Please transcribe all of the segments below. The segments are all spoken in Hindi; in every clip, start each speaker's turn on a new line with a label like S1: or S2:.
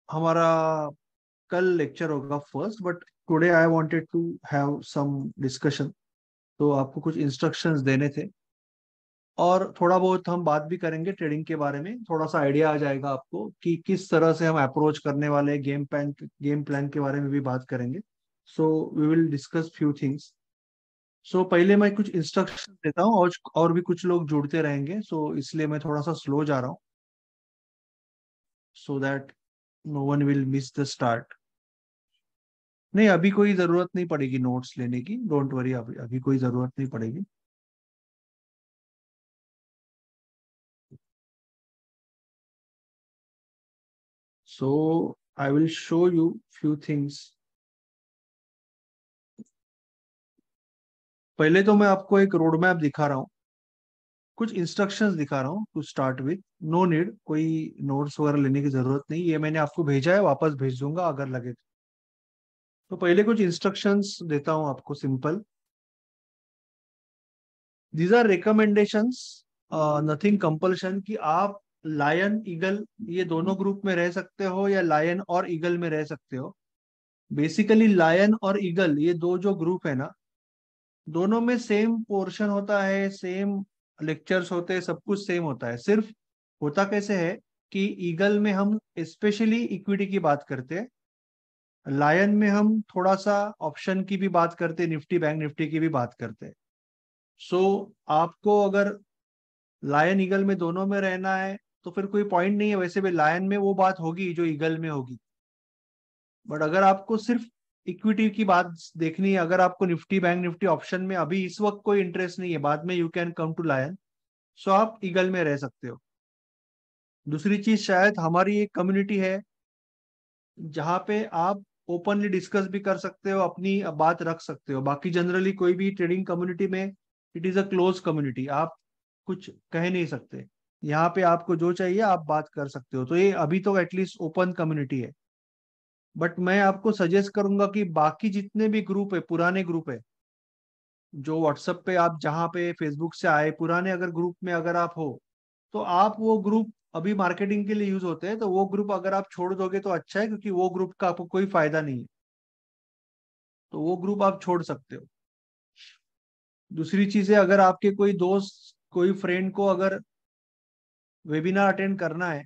S1: हमारा कल लेक्चर होगा first, but today I wanted to have some discussion. तो आपको कुछ इंस्ट्रक्शंस देने थे, और थोड़ा बहुत हम बात भी करेंगे ट्रेडिंग के बारे में। थोड़ा सा आइडिया आ जाएगा आपको कि किस तरह से हम अप्रोच करने वाले, गेम प्लान के बारे में भी बात करेंगे। So we will discuss few things. So पहले मैं कुछ इंस्ट्रक्शन देता हूँ, और भी कुछ लोग जुड़ते रहेंगे, सो इसलिए मैं थोड़ा सा स्लो जा रहा हूँ, so that no one will miss the start. नहीं, अभी कोई जरूरत नहीं पड़ेगी नोट्स लेने की, डोंट वरी, अभी अभी कोई जरूरत नहीं पड़ेगी। So I will show you few things. पहले तो मैं आपको एक रोड मैप दिखा रहा हूँ, कुछ इंस्ट्रक्शंस दिखा रहा हूँ to start with. No need कोई नोट्स वगैरह लेने की जरूरत नहीं, ये मैंने आपको भेजा है, वापस भेज दूंगा अगर लगे तो। पहले कुछ इंस्ट्रक्शंस देता हूँ आपको, simple. These are recommendations, nothing compulsion कि आप लायन ईगल ये दोनों ग्रुप में रह सकते हो या लायन और ईगल में रह सकते हो। बेसिकली लायन और ईगल ये दो जो ग्रुप है ना, दोनों में सेम पोर्शन होता है, सेम लेक्चर्स होते हैं, सब कुछ सेम होता है। सिर्फ होता कैसे है कि ईगल में हम स्पेशली इक्विटी की बात करते हैं, लायन में हम थोड़ा सा ऑप्शन की भी बात करते हैं, निफ्टी बैंक निफ्टी की भी बात करते हैं। सो आपको अगर लायन ईगल में दोनों में रहना है तो फिर कोई पॉइंट नहीं है, वैसे भी लायन में वो बात होगी जो ईगल में होगी। बट अगर आपको सिर्फ इक्विटी की बात देखनी है, अगर आपको निफ्टी बैंक निफ्टी ऑप्शन में अभी इस वक्त कोई इंटरेस्ट नहीं है, बाद में you can come to lion, so आप ईगल में रह सकते हो। दूसरी चीज, शायद हमारी एक कम्युनिटी है जहाँ पे आप ओपनली डिस्कस भी कर सकते हो, अपनी बात रख सकते हो। बाकी जनरली कोई भी ट्रेडिंग कम्युनिटी में it is a close community, आप कुछ कह नहीं सकते। यहाँ पे आपको जो चाहिए आप बात कर सकते हो, तो ये अभी तो एटलीस्ट ओपन कम्युनिटी है। बट मैं आपको सजेस्ट करूंगा कि बाकी जितने भी ग्रुप है, पुराने ग्रुप है, जो व्हाट्सएप पे आप जहाँ पे फेसबुक से आए, पुराने अगर ग्रुप में अगर आप हो, तो आप वो ग्रुप अभी मार्केटिंग के लिए यूज होते हैं, तो वो ग्रुप अगर आप छोड़ दोगे तो अच्छा है, क्योंकि वो ग्रुप का आपको कोई फायदा नहीं है, तो वो ग्रुप आप छोड़ सकते हो। दूसरी चीज है, अगर आपके कोई दोस्त कोई फ्रेंड को अगर वेबिनार अटेंड करना है,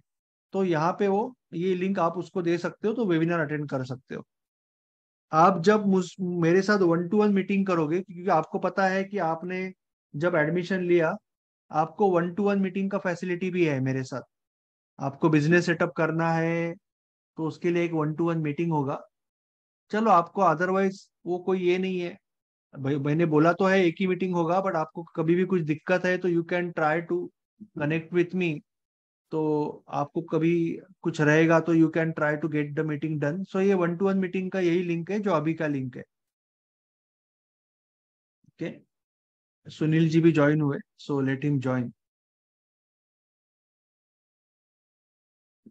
S1: तो यहाँ पे वो ये लिंक आप उसको दे सकते हो, तो वेबिनार अटेंड कर सकते हो। आप जब मेरे साथ 1-to-1 मीटिंग करोगे, क्योंकि आपको पता है कि आपने जब एडमिशन लिया, आपको 1-to-1 मीटिंग का फैसिलिटी भी है मेरे साथ। आपको बिजनेस सेटअप करना है तो उसके लिए एक 1-to-1 मीटिंग होगा। चलो, आपको अदरवाइज वो कोई ये नहीं है, भाई मैंने बोला तो है एक ही मीटिंग होगा, बट आपको कभी भी कुछ दिक्कत है तो you can try to connect with me. तो आपको कभी कुछ रहेगा तो you can try to get the meeting done. So ये 1-to-1 मीटिंग का यही लिंक है जो अभी का लिंक है। ओके, सुनील जी भी ज्वाइन हुए, so let him join.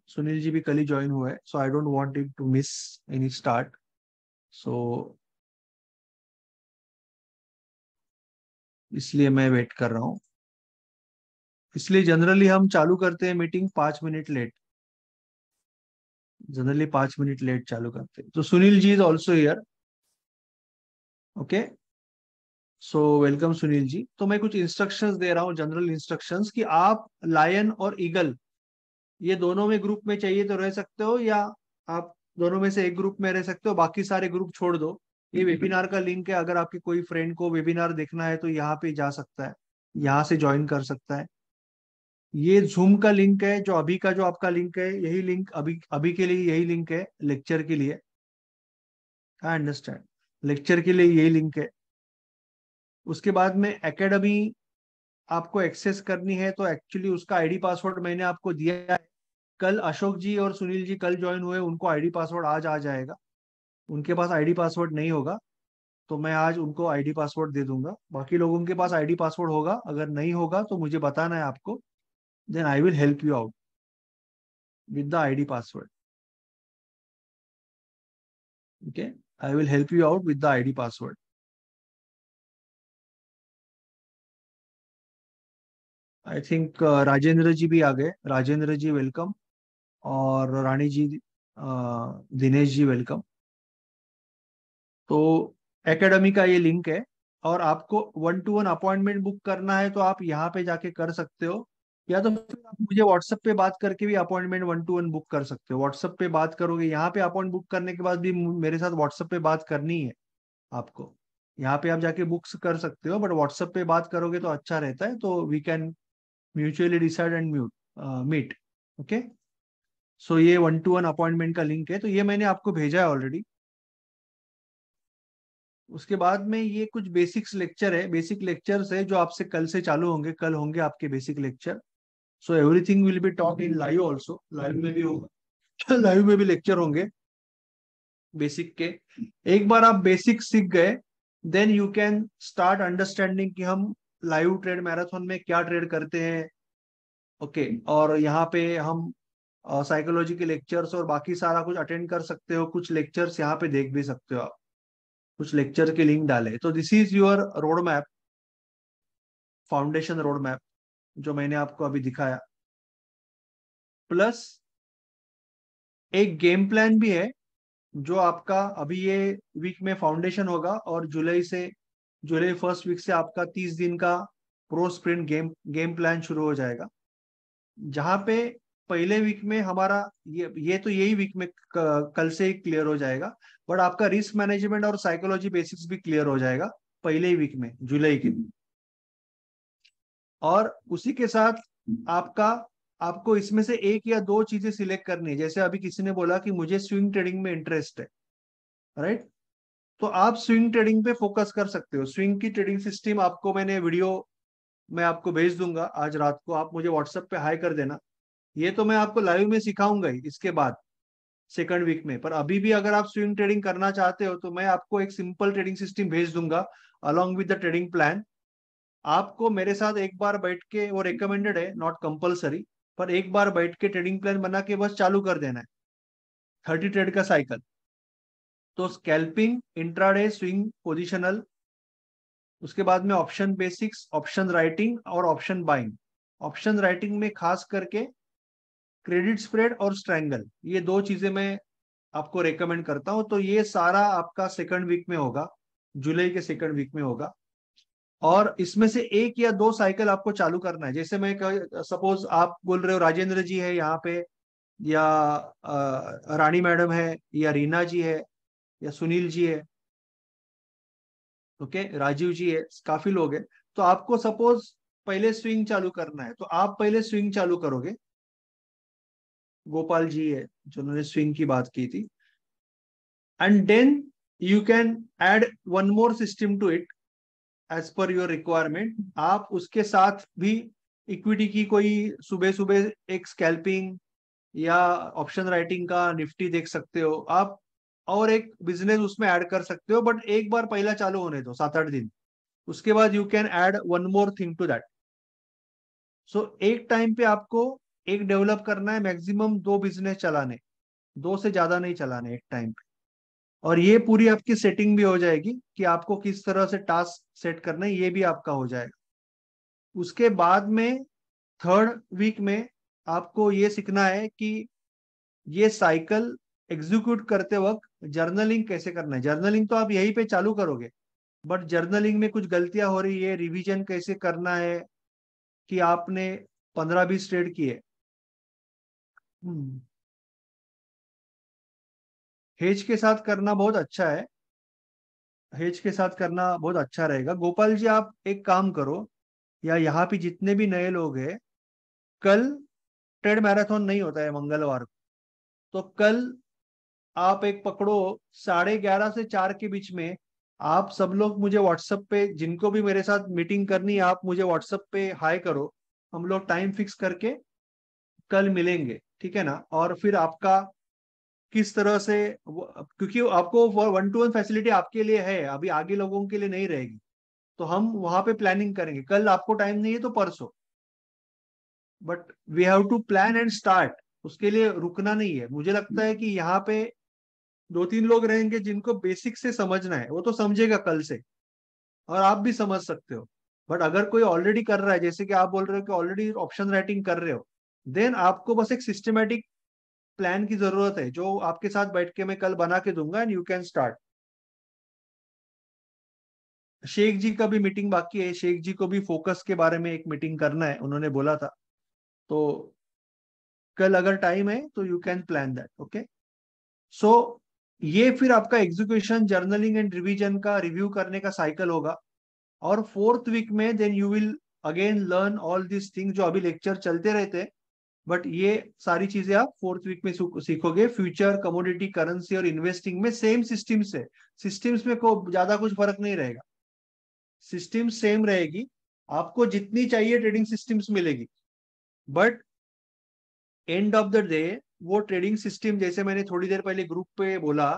S1: Sunil ji भी कल ही ज्वाइन हुआ है, so I don't want him to miss any start. So इसलिए मैं वेट कर रहा हूँ। इसलिए जनरली हम चालू करते हैं meeting 5 minute late, generally 5 minute late चालू करते हैं। तो Sunil ji is also here. Okay, so welcome Sunil ji. तो मैं कुछ इंस्ट्रक्शंस दे रहा हूँ, जनरल इंस्ट्रक्शंस, कि आप लायन और ईगल ये दोनों में ग्रुप में चाहिए तो रह सकते हो, या आप दोनों में से एक ग्रुप में रह सकते हो, बाकी सारे ग्रुप छोड़ दो। ये वेबिनार का लिंक है, अगर आपके कोई फ्रेंड को वेबिनार देखना है तो यहाँ पे जा सकता है, यहाँ से ज्वाइन कर सकता है। ये जूम का लिंक है, जो अभी का जो आपका लिंक है, यही लिंक अभी अभी के लिए यही लिंक है लेक्चर के लिए। आई अंडरस्टैंड, लेक्चर के लिए यही लिंक है। उसके बाद में एकेडमी आपको एक्सेस करनी है, तो एक्चुअली उसका आईडी पासवर्ड मैंने आपको दिया है। कल अशोक जी और सुनील जी कल ज्वाइन हुए, उनको आईडी पासवर्ड आज आ जाएगा। उनके पास आईडी पासवर्ड नहीं होगा, तो मैं आज उनको आईडी पासवर्ड दे दूंगा। बाकी लोगों के पास आईडी पासवर्ड होगा, अगर नहीं होगा तो मुझे बताना है आपको, then I will help you out with the ID password. Okay, I will help you out with the ID password. I think Rajendra ji भी आ गए। राजेंद्र जी वेलकम, और रानी जी दिनेश जी वेलकम। तो एकेडमी का ये लिंक है, और आपको 1-to-1 अपॉइंटमेंट बुक करना है तो आप यहाँ पे जाके कर सकते हो, या तो फिर आप मुझे व्हाट्सएप पे बात करके भी अपॉइंटमेंट 1-to-1 बुक कर सकते हो। व्हाट्सएप पे बात करोगे, यहाँ पे अपॉइंट बुक करने के बाद भी मेरे साथ व्हाट्सएप पे बात करनी है आपको। यहाँ पे आप जाके बुक्स कर सकते हो, बट व्हाट्सएप पे बात करोगे तो अच्छा रहता है, तो we can mutually decide and meet. Okay. So ये 1-to-1 अपॉइंटमेंट का लिंक है, तो ये मैंने आपको भेजा है ऑलरेडी। उसके बाद में ये कुछ बेसिक्स लेक्चर है, बेसिक लेक्चर्स है जो आपसे कल से चालू होंगे, कल होंगे आपके basic lecture. So everything will be taught in live also, live में भी होगा लाइव में भी लेक्चर होंगे बेसिक के। एक बार आप बेसिक सीख गए, then you can start understanding कि हम लाइव ट्रेड मैराथन में क्या ट्रेड करते हैं। ओके। और यहाँ पे हम साइकोलॉजी के लेक्चर्स और बाकी सारा कुछ अटेंड कर सकते हो, कुछ लेक्चर्स यहाँ पे देख भी सकते हो आप, कुछ लेक्चर के लिंक डाले। तो this is your road map, foundation road map, जो मैंने आपको अभी दिखाया। प्लस एक गेम प्लान भी है, जो आपका अभी ये वीक में फाउंडेशन होगा, और जुलाई फर्स्ट वीक से आपका 30 दिन का प्रो स्प्रिंट गेम प्लान शुरू हो जाएगा। जहां पे पहले वीक में हमारा ये तो यही वीक में कल से ही क्लियर हो जाएगा, बट आपका रिस्क मैनेजमेंट और साइकोलॉजी बेसिक्स भी क्लियर हो जाएगा पहले ही वीक में, जुलाई के। और उसी के साथ आपका आपको इसमें से एक या दो चीजें सिलेक्ट करनी है। जैसे अभी किसी ने बोला कि मुझे स्विंग ट्रेडिंग में इंटरेस्ट है, राइट? तो आप स्विंग ट्रेडिंग पे फोकस कर सकते हो। स्विंग की ट्रेडिंग सिस्टम आपको मैंने वीडियो मैं आपको भेज दूंगा आज रात को, आप मुझे व्हाट्सएप पे हाई कर देना। ये तो मैं आपको लाइव में सिखाऊंगा ही इसके बाद, सेकंड वीक में। पर अभी भी अगर आप स्विंग ट्रेडिंग करना चाहते हो तो मैं आपको एक सिंपल ट्रेडिंग सिस्टम भेज दूंगा along with the trading plan. आपको मेरे साथ एक बार बैठ के, वो रिकमेंडेड है, नॉट कंपलसरी, पर एक बार बैठ के ट्रेडिंग प्लान बना के बस चालू कर देना है, 30 ट्रेड का साइकिल। तो स्कैल्पिंग, इंट्राडे, स्विंग, पोजिशनल, उसके बाद में ऑप्शन बेसिक्स, ऑप्शन राइटिंग और ऑप्शन बाइंग। ऑप्शन राइटिंग में खास करके क्रेडिट स्प्रेड और स्ट्रैंगल, ये दो चीजें मैं आपको रेकमेंड करता हूं। तो ये सारा आपका सेकंड वीक में होगा, जुलाई के सेकंड वीक में होगा। और इसमें से एक या दो साइकिल आपको चालू करना है। जैसे मैं सपोज आप बोल रहे हो राजेंद्र जी है यहाँ पे, या रानी मैडम है, या रीना जी है, या सुनील जी है, ओके, राजीव जी है, काफी लोग हैं। तो आपको सपोज पहले स्विंग चालू करना है, तो आप पहले स्विंग चालू करोगे। गोपाल जी है जिन्होंने स्विंग की बात की थी। And then you can add one more system to it as per your requirement. आप उसके साथ भी इक्विटी की कोई सुबह सुबह एक स्कैल्पिंग या ऑप्शन राइटिंग का निफ्टी देख सकते हो आप, और एक बिजनेस उसमें ऐड कर सकते हो। बट एक बार पहला चालू होने दो 7-8 दिन, उसके बाद you can add one more thing to that. So एक टाइम पे आपको एक डेवलप करना है, मैक्सिमम दो बिजनेस चलाने, दो से ज्यादा नहीं चलाने एक टाइम पे। और ये पूरी आपकी सेटिंग भी हो जाएगी कि आपको किस तरह से टास्क सेट करना है, ये भी आपका हो जाएगा। उसके बाद में थर्ड वीक में आपको ये सीखना है कि ये साइकिल एग्जीक्यूट करते वक्त जर्नलिंग कैसे करना है। जर्नलिंग तो आप यहीं पे चालू करोगे, बट जर्नलिंग में कुछ गलतियां हो रही है, रिवीजन कैसे करना है कि आपने 15-20 ट्रेड किए। हेज के साथ करना बहुत अच्छा है, हेज के साथ करना बहुत अच्छा रहेगा। गोपाल जी आप एक काम करो, या यहाँ पे जितने भी नए लोग हैं, कल ट्रेड मैराथन नहीं होता है मंगलवार को, तो कल आप एक पकड़ो 11:30 से 4 के बीच में। आप सब लोग मुझे व्हाट्सएप पे, जिनको भी मेरे साथ मीटिंग करनी है, आप मुझे व्हाट्सएप पे हाई करो, हम लोग टाइम फिक्स करके कल मिलेंगे, ठीक है ना? और फिर आपका किस तरह से क्योंकि आपको 1-to-1 फैसिलिटी आपके लिए है, अभी आगे लोगों के लिए नहीं रहेगी, तो हम वहां पे प्लानिंग करेंगे। कल आपको टाइम नहीं है तो परसों, but we have to plan and start. उसके लिए रुकना नहीं है। मुझे लगता है कि यहाँ पे 2-3 लोग रहेंगे जिनको बेसिक से समझना है, वो तो समझेगा कल से, और आप भी समझ सकते हो। बट अगर कोई ऑलरेडी कर रहा है, जैसे कि आप बोल रहे हो कि ऑलरेडी ऑप्शन राइटिंग कर रहे हो, देन आपको बस एक सिस्टमेटिक प्लान की जरूरत है जो आपके साथ बैठ के मैं कल बना के दूंगा, and you can start. Sheikh ji का भी मीटिंग बाकी है, शेख जी को भी फोकस के बारे में एक मीटिंग करना है, उन्होंने बोला था। तो कल अगर टाइम है तो you can plan that, okay. So ये फिर आपका एग्जीक्यूशन, जर्नलिंग एंड रिवीजन का रिव्यू करने का साइकिल होगा। और फोर्थ वीक में then you will again learn all this thing, जो अभी लेक्चर चलते रहते हैं, बट ये सारी चीजें आप फोर्थ वीक में सीखोगे। फ्यूचर, कमोडिटी, करेंसी और इन्वेस्टिंग में सेम सिस्टम्स है। सिस्टम्स में को ज्यादा कुछ फर्क नहीं रहेगा, सिस्टम सेम रहेगी। आपको जितनी चाहिए ट्रेडिंग सिस्टम्स मिलेगी, but end of the day वो ट्रेडिंग सिस्टम, जैसे मैंने थोड़ी देर पहले ग्रुप पे बोला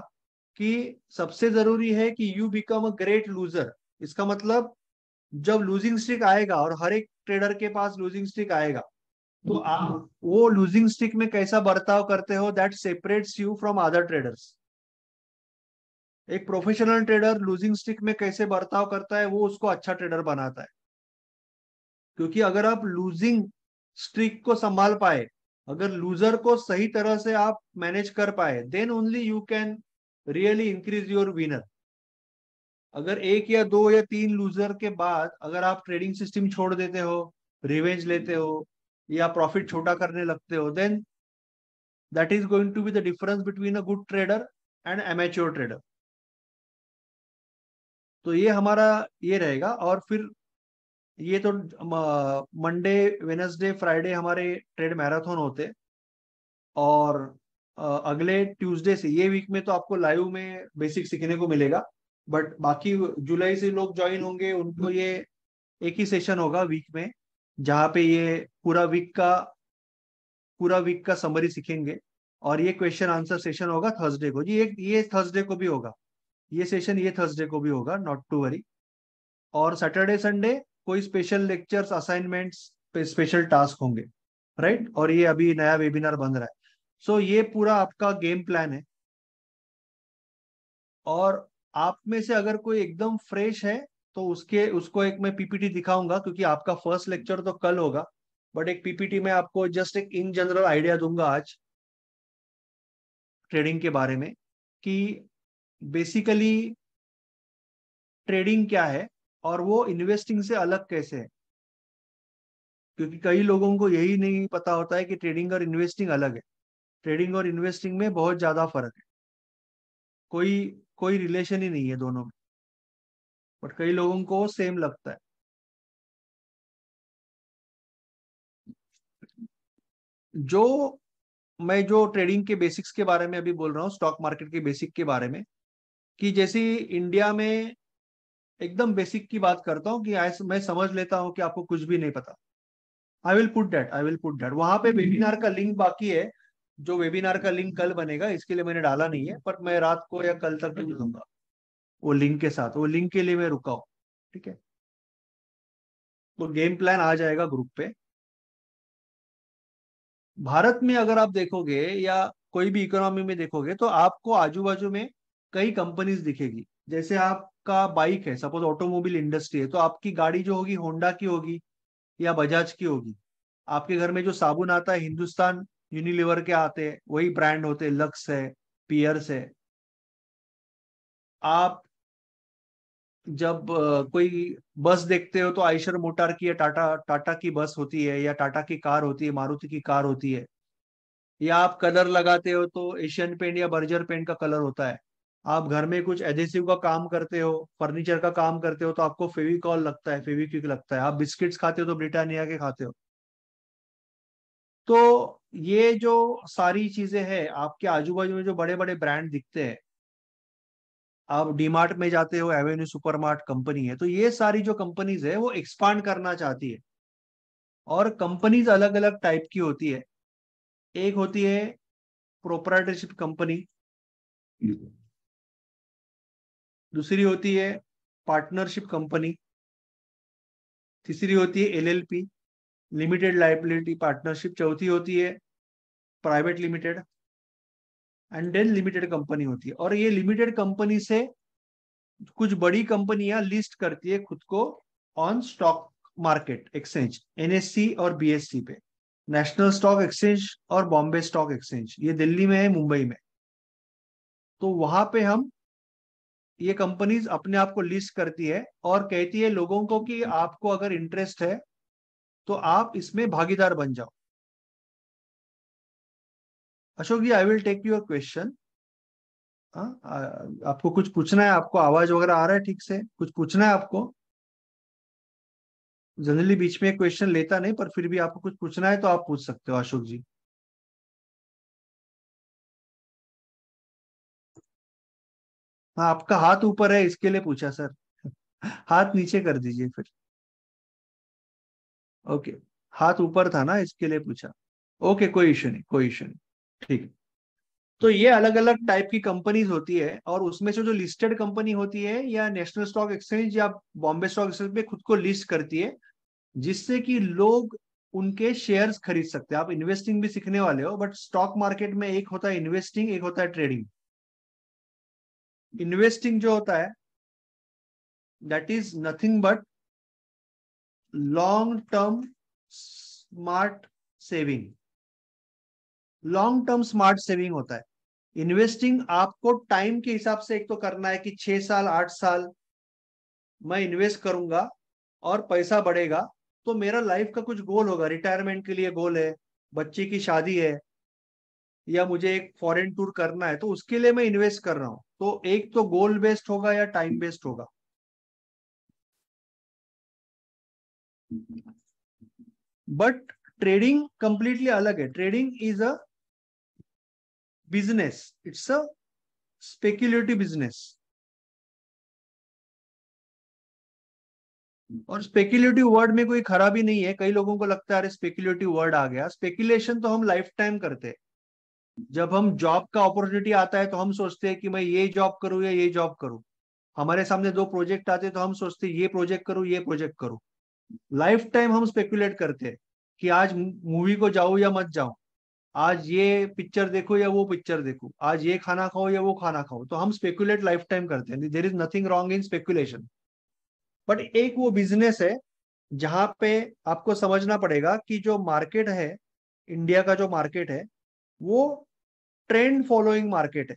S1: कि सबसे जरूरी है कि you become a great loser. इसका मतलब जब लूजिंग स्ट्रिक आएगा, और हर एक ट्रेडर के पास लूजिंग स्ट्रिक आएगा, तो आप वो लूजिंग स्ट्रिक में कैसा बर्ताव करते हो, that separates you from other traders. एक प्रोफेशनल ट्रेडर लूजिंग स्ट्रिक में कैसे बर्ताव करता है, वो उसको अच्छा ट्रेडर बनाता है। क्योंकि अगर आप लूजिंग स्ट्रिक को संभाल पाए, अगर लूजर को सही तरह से आप मैनेज कर पाए, then only you can really increase your winner. अगर एक या दो या तीन लूजर के बाद अगर आप ट्रेडिंग सिस्टम छोड़ देते हो, रिवेंज लेते हो, या प्रॉफिट छोटा करने लगते हो, then that is going to be the difference between a good trader and amateur trader. तो ये हमारा ये रहेगा। और फिर ये तो मंडे, वेनसडे, फ्राइडे हमारे ट्रेड मैराथन होते। और अगले ट्यूसडे से, ये वीक में तो आपको लाइव में बेसिक सीखने को मिलेगा, बट बाकी जुलाई से लोग ज्वाइन होंगे, उनको ये एक ही सेशन होगा वीक में, जहाँ पे ये पूरा वीक का समरी सीखेंगे। और ये क्वेश्चन आंसर सेशन होगा थर्सडे को जी, ये थर्सडे को भी होगा, ये सेशन ये थर्सडे को भी होगा, नॉट टू वरी। और सैटरडे संडे कोई special lectures, assignments, special task होंगे, राइट। और ये अभी नया वेबिनार बन रहा है। सो ये पूरा आपका गेम प्लान है। और आप में से अगर कोई एकदम फ्रेश है, तो उसको एक मैं पीपीटी दिखाऊंगा, क्योंकि आपका फर्स्ट लेक्चर तो कल होगा, बट एक पीपीटी में आपको जस्ट एक इन जनरल आइडिया दूंगा आज ट्रेडिंग के बारे में, कि बेसिकली ट्रेडिंग क्या है और वो इन्वेस्टिंग से अलग कैसे है। क्योंकि कई लोगों को यही नहीं पता होता है कि ट्रेडिंग और इन्वेस्टिंग अलग है। ट्रेडिंग और इन्वेस्टिंग में बहुत ज्यादा फर्क है, कोई कोई रिलेशन ही नहीं है दोनों में, बट कई लोगों को सेम लगता है। जो मैं जो ट्रेडिंग के बेसिक्स के बारे में अभी बोल रहा हूँ, स्टॉक मार्केट के बेसिक के बारे में, कि जैसे इंडिया में एकदम बेसिक की बात करता हूँ कि मैं समझ लेता हूँ कि आपको कुछ भी नहीं पता। आई विल पुट दैट वहां पे वेबिनार का लिंक बाकी है। जो वेबिनार का लिंक कल बनेगा, इसके लिए मैंने डाला नहीं है, पर मैं रात को या कल तक भेज दूंगा वो लिंक के साथ। वो लिंक के लिए मैं रुका हूँ, ठीक है। तो गेम प्लान आ जाएगा ग्रुप पे। भारत में अगर आप देखोगे या कोई भी इकोनॉमी में देखोगे, तो आपको आजू बाजू में कई कंपनीज दिखेगी। जैसे आपका बाइक है, सपोज ऑटोमोबाइल इंडस्ट्री है, तो आपकी गाड़ी जो होगी होंडा की होगी या बजाज की होगी। आपके घर में जो साबुन आता है, हिंदुस्तान यूनिलीवर के आते हैं, वही ब्रांड होते हैं, लक्स है, पियर्स है। आप जब कोई बस देखते हो, तो आयशर मोटर की या टाटा टाटा की बस होती है, या टाटा की कार होती है, मारुति की कार होती है। या आप कलर लगाते हो तो एशियन पेंट या बर्जर पेंट का कलर होता है। आप घर में कुछ एडेसिव का काम करते हो, फर्नीचर का काम करते हो, तो आपको फेविकॉल लगता है, फेविक्विक लगता है। आप बिस्किट्स खाते हो तो ब्रिटानिया के खाते हो। तो ये जो सारी चीजें हैं, आपके आजू बाजू में जो बड़े बड़े ब्रांड दिखते हैं, आप डीमार्ट में जाते हो, एवेन्यू सुपरमार्ट कंपनी है, तो ये सारी जो कंपनीज है वो एक्सपांड करना चाहती है। और कंपनीज अलग अलग टाइप की होती है। एक होती है प्रोप्राइटरशिप कंपनी, दूसरी होती है पार्टनरशिप कंपनी, तीसरी होती है एलएलपी, लिमिटेड लाइबिलिटी पार्टनरशिप, चौथी होती है private limited, and then limited company होती है। और ये लिमिटेड कंपनी से कुछ बड़ी कंपनियां लिस्ट करती है खुद को on stock market exchange, NSC और बीएससी पे। नेशनल स्टॉक एक्सचेंज और बॉम्बे स्टॉक एक्सचेंज, ये दिल्ली में है, मुंबई में। तो वहां पे हम, ये कंपनीज अपने आप को लिस्ट करती है और कहती है लोगों को कि आपको अगर इंटरेस्ट है तो आप इसमें भागीदार बन जाओ। Ashok ji, I will take your question. हाँ, आपको कुछ पूछना है? आपको आवाज वगैरह आ रहा है ठीक से? कुछ पूछना है आपको? जनरली बीच में क्वेश्चन लेता नहीं, पर फिर भी आपको कुछ पूछना है तो आप पूछ सकते हो अशोक जी। हाँ, आपका हाथ ऊपर है इसके लिए पूछा सर। हाथ नीचे कर दीजिए फिर। ओके, हाथ ऊपर था ना, इसके लिए पूछा। ओके, कोई इशू नहीं, कोई इशू नहीं। ठीक है। तो ये अलग अलग टाइप की कंपनीज होती है, और उसमें से जो लिस्टेड कंपनी होती है या नेशनल स्टॉक एक्सचेंज या बॉम्बे स्टॉक एक्सचेंज पे खुद को लिस्ट करती है, जिससे कि लोग उनके शेयर्स खरीद सकते हैं। आप इन्वेस्टिंग भी सीखने वाले हो, बट स्टॉक मार्केट में एक होता है इन्वेस्टिंग, एक होता है ट्रेडिंग। इन्वेस्टिंग जो होता है, that is nothing but long term smart saving. Long term smart saving होता है। इन्वेस्टिंग आपको टाइम के हिसाब से एक तो करना है कि 6 साल 8 साल मैं इन्वेस्ट करूंगा और पैसा बढ़ेगा, तो मेरा लाइफ का कुछ गोल होगा, रिटायरमेंट के लिए गोल है, बच्चे की शादी है, या मुझे एक फॉरेन टूर करना है, तो उसके लिए मैं इन्वेस्ट कर रहा हूं। तो एक तो गोल बेस्ड होगा या टाइम बेस्ड होगा। बट ट्रेडिंग कंप्लीटली अलग है। Trading is a business, it's a speculative business. और स्पेक्युलेटिव वर्ड में कोई खराबी नहीं है। कई लोगों को लगता है अरे स्पेक्युलेटिव वर्ड आ गया। स्पेक्युलेशन तो हम लाइफ टाइम करते हैं। जब हम जॉब का अपॉर्चुनिटी आता है तो हम सोचते हैं कि मैं ये जॉब करूं या ये जॉब करूं। हमारे सामने दो प्रोजेक्ट आते हैं तो हम सोचते हैं ये प्रोजेक्ट करूं, ये प्रोजेक्ट करूं। लाइफ टाइम हम स्पेकुलेट करते हैं कि आज मूवी को जाऊं या मत जाऊं, आज ये पिक्चर देखो या वो पिक्चर देखो, आज ये खाना खाओ या वो खाना खाओ। तो हम स्पेकुलेट लाइफ टाइम करते हैं। There is nothing wrong in speculation. But एक वो बिजनेस है जहां पे आपको समझना पड़ेगा कि जो मार्केट है, इंडिया का जो मार्केट है, वो ट्रेंड फॉलोइंग मार्केट है।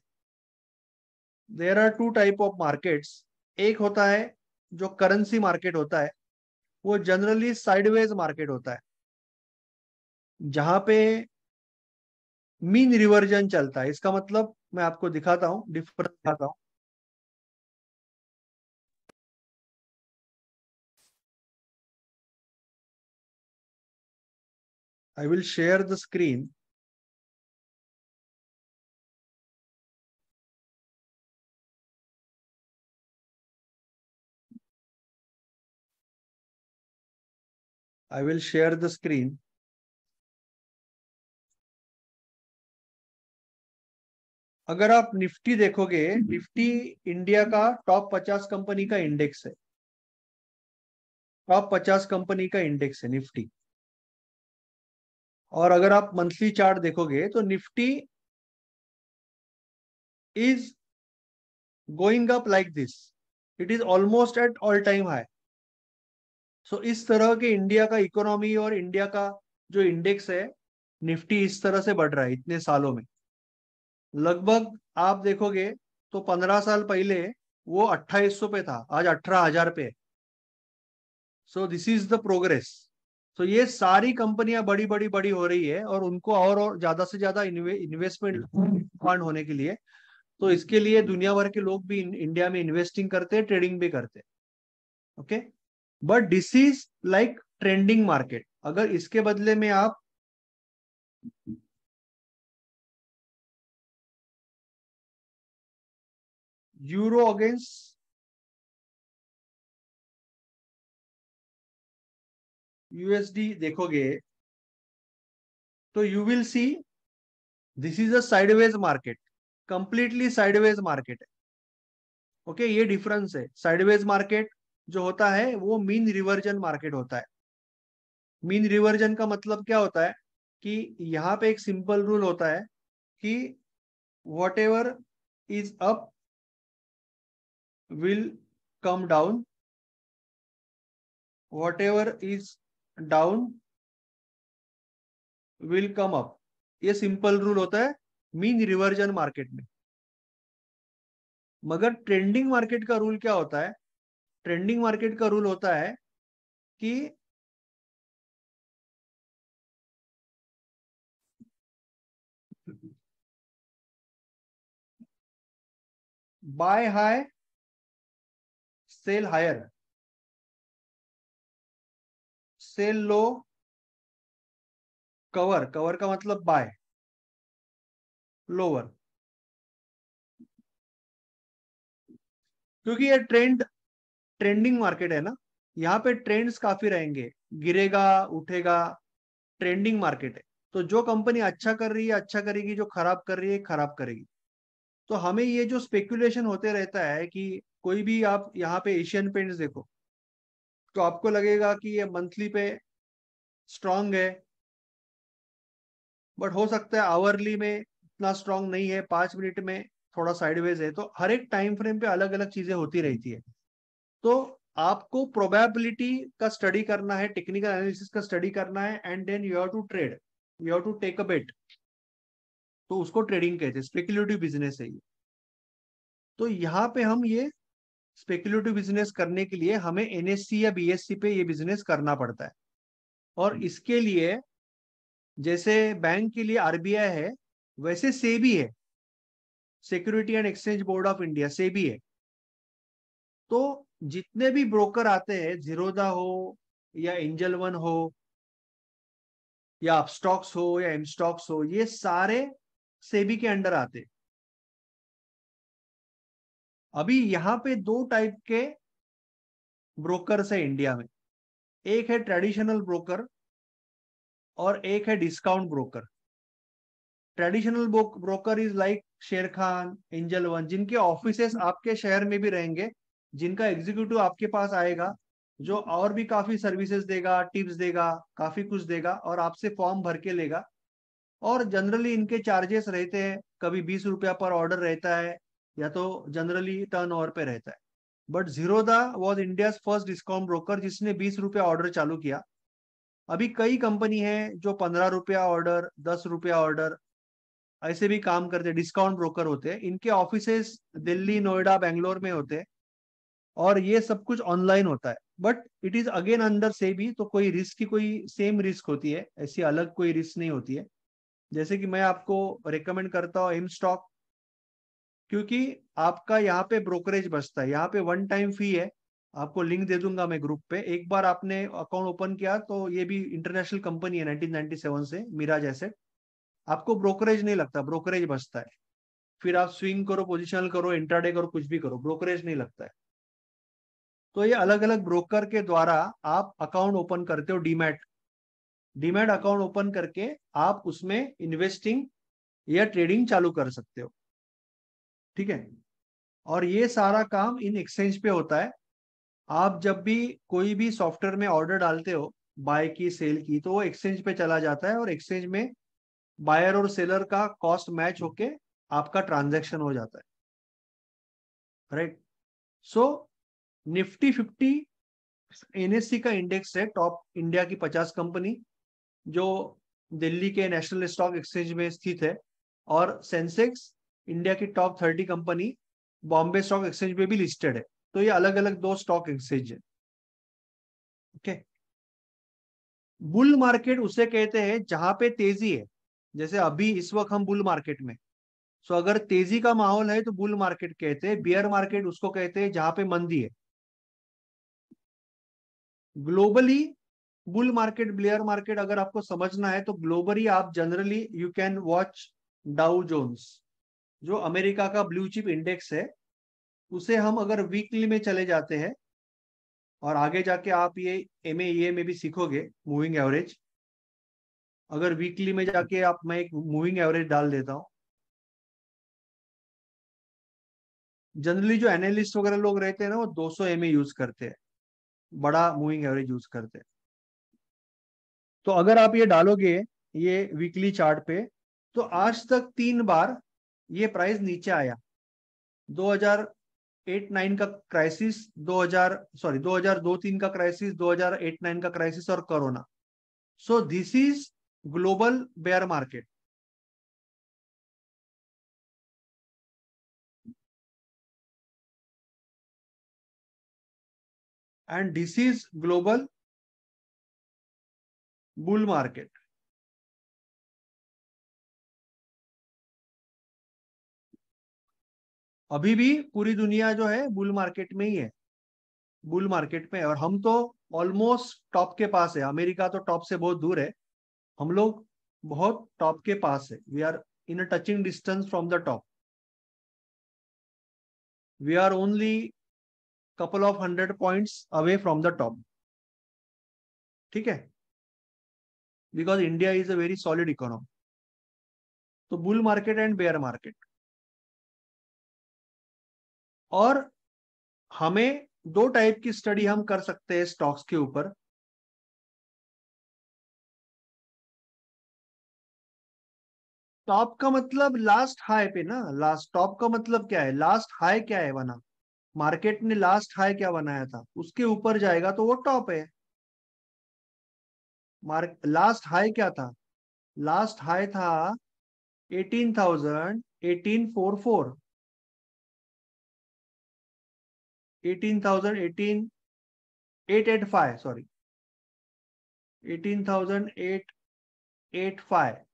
S1: There are two type of markets. एक होता है जो करेंसी मार्केट होता है, वो जनरली साइडवेज मार्केट होता है, जहां पे मीन रिवर्जन चलता है। इसका मतलब मैं आपको दिखाता हूँ, डिफरेंस दिखाता हूँ। I will share the screen. I will share the screen. अगर आप निफ्टी देखोगे, निफ्टी इंडिया का टॉप 50 कंपनी का इंडेक्स है। टॉप 50 कंपनी का इंडेक्स है निफ्टी। और अगर आप मंथली चार्ट देखोगे तो Nifty is going up like this. It is almost at all time high. So इस तरह के इंडिया का इकोनॉमी और इंडिया का जो इंडेक्स है, निफ्टी इस तरह से बढ़ रहा है इतने सालों में। लगभग आप देखोगे तो 15 साल पहले वो 2800 पे था, आज 18,000 पे। सो दिस इज द प्रोग्रेस। तो ये सारी कंपनियां बड़ी बड़ी बड़ी हो रही है, और उनको और ज्यादा से ज्यादा इन्वेस्टमेंट फंड होने के लिए, तो इसके लिए दुनिया भर के लोग भी इंडिया में इन्वेस्टिंग करते हैं, ट्रेडिंग भी करते हैं। Okay, but this is like trending market. अगर इसके बदले में आप यूरो अगेंस्ट यूएसडी देखोगे तो you will see this is a sideways market. Completely sideways market है। ओके, ये डिफरेंस है। साइडवेज मार्केट जो होता है वो मीन रिवर्जन मार्केट होता है। मीन रिवर्जन का मतलब क्या होता है कि यहाँ पे एक सिंपल रूल होता है कि what ever is up will come down, what ever is down will come up. ये सिंपल रूल होता है मीन रिवर्जन मार्केट में। मगर ट्रेंडिंग मार्केट का रूल क्या होता है? ट्रेंडिंग मार्केट का रूल होता है कि buy high sell higher, sell low cover, cover का मतलब बाय लोअर। क्योंकि ये ट्रेंडिंग मार्केट है ना, यहाँ पे ट्रेंड्स काफी रहेंगे, गिरेगा उठेगा, ट्रेंडिंग मार्केट है। तो जो कंपनी अच्छा कर रही है अच्छा करेगी, जो खराब कर रही है खराब करेगी। तो हमें ये जो स्पेकुलेशन होते रहता है कि कोई भी, आप यहाँ पे एशियन पेंट्स देखो तो आपको लगेगा कि ये मंथली पे स्ट्रांग है, बट हो सकता है आवरली में इतना स्ट्रांग नहीं है, 5 मिनट में थोड़ा साइडवेज है। तो हर एक टाइम फ्रेम पे अलग अलग चीजें होती रहती है। तो आपको प्रोबेबिलिटी का स्टडी करना है, टेक्निकल एनालिसिस का स्टडी करना है, and then you have to trade, you have to take a bet. तो उसको ट्रेडिंग कहते हैं, स्पेकुलेटिव बिजनेस है ये। तो यहाँ पे हम ये स्पेकुलेटिव बिजनेस करने के लिए हमें एनएससी या बीएससी पे ये बिजनेस करना पड़ता है। और इसके लिए जैसे बैंक के लिए आरबीआई है, वैसे सेबी है, security and exchange board of India, SEBI है। तो जितने भी ब्रोकर आते हैं, जीरोधा हो या एंजल वन हो या अपस्टॉक्स हो या एम स्टॉक्स हो, ये सारे सेबी के अंडर आते हैं। अभी यहाँ पे दो टाइप के ब्रोकर्स है इंडिया में। एक है ट्रेडिशनल ब्रोकर और एक है discount broker. Traditional broker is like share Khan, angel one, जिनके ऑफिसेस आपके शहर में भी रहेंगे, जिनका एग्जीक्यूटिव आपके पास आएगा, जो और भी काफी सर्विसेज देगा, टिप्स देगा, काफी कुछ देगा, और आपसे फॉर्म भर के लेगा। और जनरली इनके चार्जेस रहते हैं, कभी 20 रुपया पर ऑर्डर रहता है, या तो जनरली टर्न ओवर पे रहता है। But Zerodha was India first discount broker जिसने 20 रुपया ऑर्डर चालू किया। अभी कई कंपनी है जो 15 रुपया ऑर्डर, 10 रुपया ऑर्डर, ऐसे भी काम करते हैं, डिस्काउंट ब्रोकर होते हैं। इनके ऑफिसेस दिल्ली, नोएडा, बेंगलोर में होते हैं, और ये सब कुछ ऑनलाइन होता है। But it is again under SEBI, तो कोई रिस्क की कोई सेम रिस्क होती है, ऐसी अलग कोई रिस्क नहीं होती है। जैसे कि मैं आपको रिकमेंड करता हूँ एम स्टॉक, क्योंकि आपका यहाँ पे ब्रोकरेज बचता है, यहाँ पे वन टाइम फी है। आपको लिंक दे दूंगा मैं ग्रुप पे। एक बार आपने अकाउंट ओपन किया तो ये भी इंटरनेशनल कंपनी है 1997 से, मिराज एसेट। आपको ब्रोकरेज नहीं लगता, ब्रोकरेज बचता है। फिर आप स्विंग करो, पोजिशनल करो, इंट्राडे करो, कुछ भी करो, ब्रोकरेज नहीं लगता है। तो ये अलग अलग ब्रोकर के द्वारा आप अकाउंट ओपन करते हो, डीमैट, डीमैट अकाउंट ओपन करके आप उसमें इन्वेस्टिंग या ट्रेडिंग चालू कर सकते हो। ठीक है। और ये सारा काम इन एक्सचेंज पे होता है। आप जब भी कोई भी सॉफ्टवेयर में ऑर्डर डालते हो, बाय की सेल की, तो वो एक्सचेंज पे चला जाता है, और एक्सचेंज में बायर और सेलर का कॉस्ट मैच होके आपका ट्रांजैक्शन हो जाता है, राइट। सो निफ्टी 50 एनएससी का इंडेक्स है, टॉप इंडिया की 50 कंपनी, जो दिल्ली के नेशनल स्टॉक एक्सचेंज में स्थित है। और सेंसेक्स इंडिया की top 30 company Bombay stock exchange में भी लिस्टेड है। तो ये अलग अलग दो स्टॉक एक्सचेंज है। ओके। बुल मार्केट उसे कहते हैं जहां पे तेजी है, जैसे अभी इस वक्त हम बुल मार्केट में। सो अगर तेजी का माहौल है तो बुल मार्केट कहते हैं। बियर मार्केट उसको कहते हैं जहां पे मंदी है। Globally bull market, bear market अगर आपको समझना है तो ग्लोबली आप generally you can watch Dow Jones, जो अमेरिका का ब्लू चिप इंडेक्स है। उसे हम अगर वीकली में चले जाते हैं, और आगे जाके आप ये MA में भी सीखोगे मूविंग एवरेज। अगर वीकली में जाके आप, मैं एक मूविंग एवरेज डाल देता हूं। जनरली जो एनालिस्ट वगैरह लोग रहते हैं ना, वो 200 MA यूज करते हैं, बड़ा मूविंग एवरेज यूज करते हैं। तो अगर आप ये डालोगे ये वीकली चार्ट पे, तो आज तक 3 बार ये प्राइस नीचे आया। 2008-9 का क्राइसिस, 2002-3 का क्राइसिस, 2008-9 का क्राइसिस, और corona. So this is global bear market, and this is global bull market. अभी भी पूरी दुनिया जो है बुल मार्केट में ही है, बुल मार्केट में है, और हम तो ऑलमोस्ट टॉप के पास है। अमेरिका तो टॉप से बहुत दूर है, हम लोग बहुत टॉप के पास है। We are in a touching distance from the top. We are only couple of 100 points away from the top. ठीक है, because India is a very solid economy. तो bull market and bear market. और हमें दो टाइप की स्टडी हम कर सकते हैं स्टॉक्स के ऊपर। टॉप का मतलब लास्ट हाई पे ना, लास्ट टॉप का मतलब क्या है, लास्ट हाई क्या है बना, मार्केट ने लास्ट हाई क्या बनाया था उसके ऊपर जाएगा तो वो टॉप है। मार्क लास्ट हाई क्या था, लास्ट हाई था 18,1844, 18,885, सॉरी 18,885,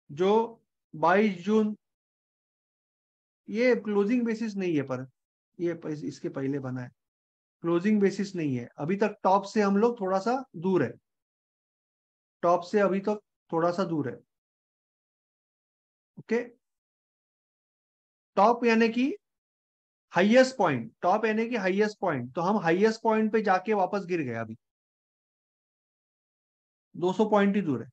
S1: जो 22 जून, ये क्लोजिंग बेसिस नहीं है, पर ये इसके पहले बना है। क्लोजिंग बेसिस नहीं है, अभी तक टॉप से हम लोग थोड़ा सा दूर है, टॉप से अभी तक थोड़ा सा दूर है। ओके, टॉप यानी कि हाईएस्ट पॉइंट, टॉप यानी कि हाईएस्ट पॉइंट, तो हम हाईएस्ट पॉइंट पे जाके वापस गिर गए, अभी 200 पॉइंट ही दूर है।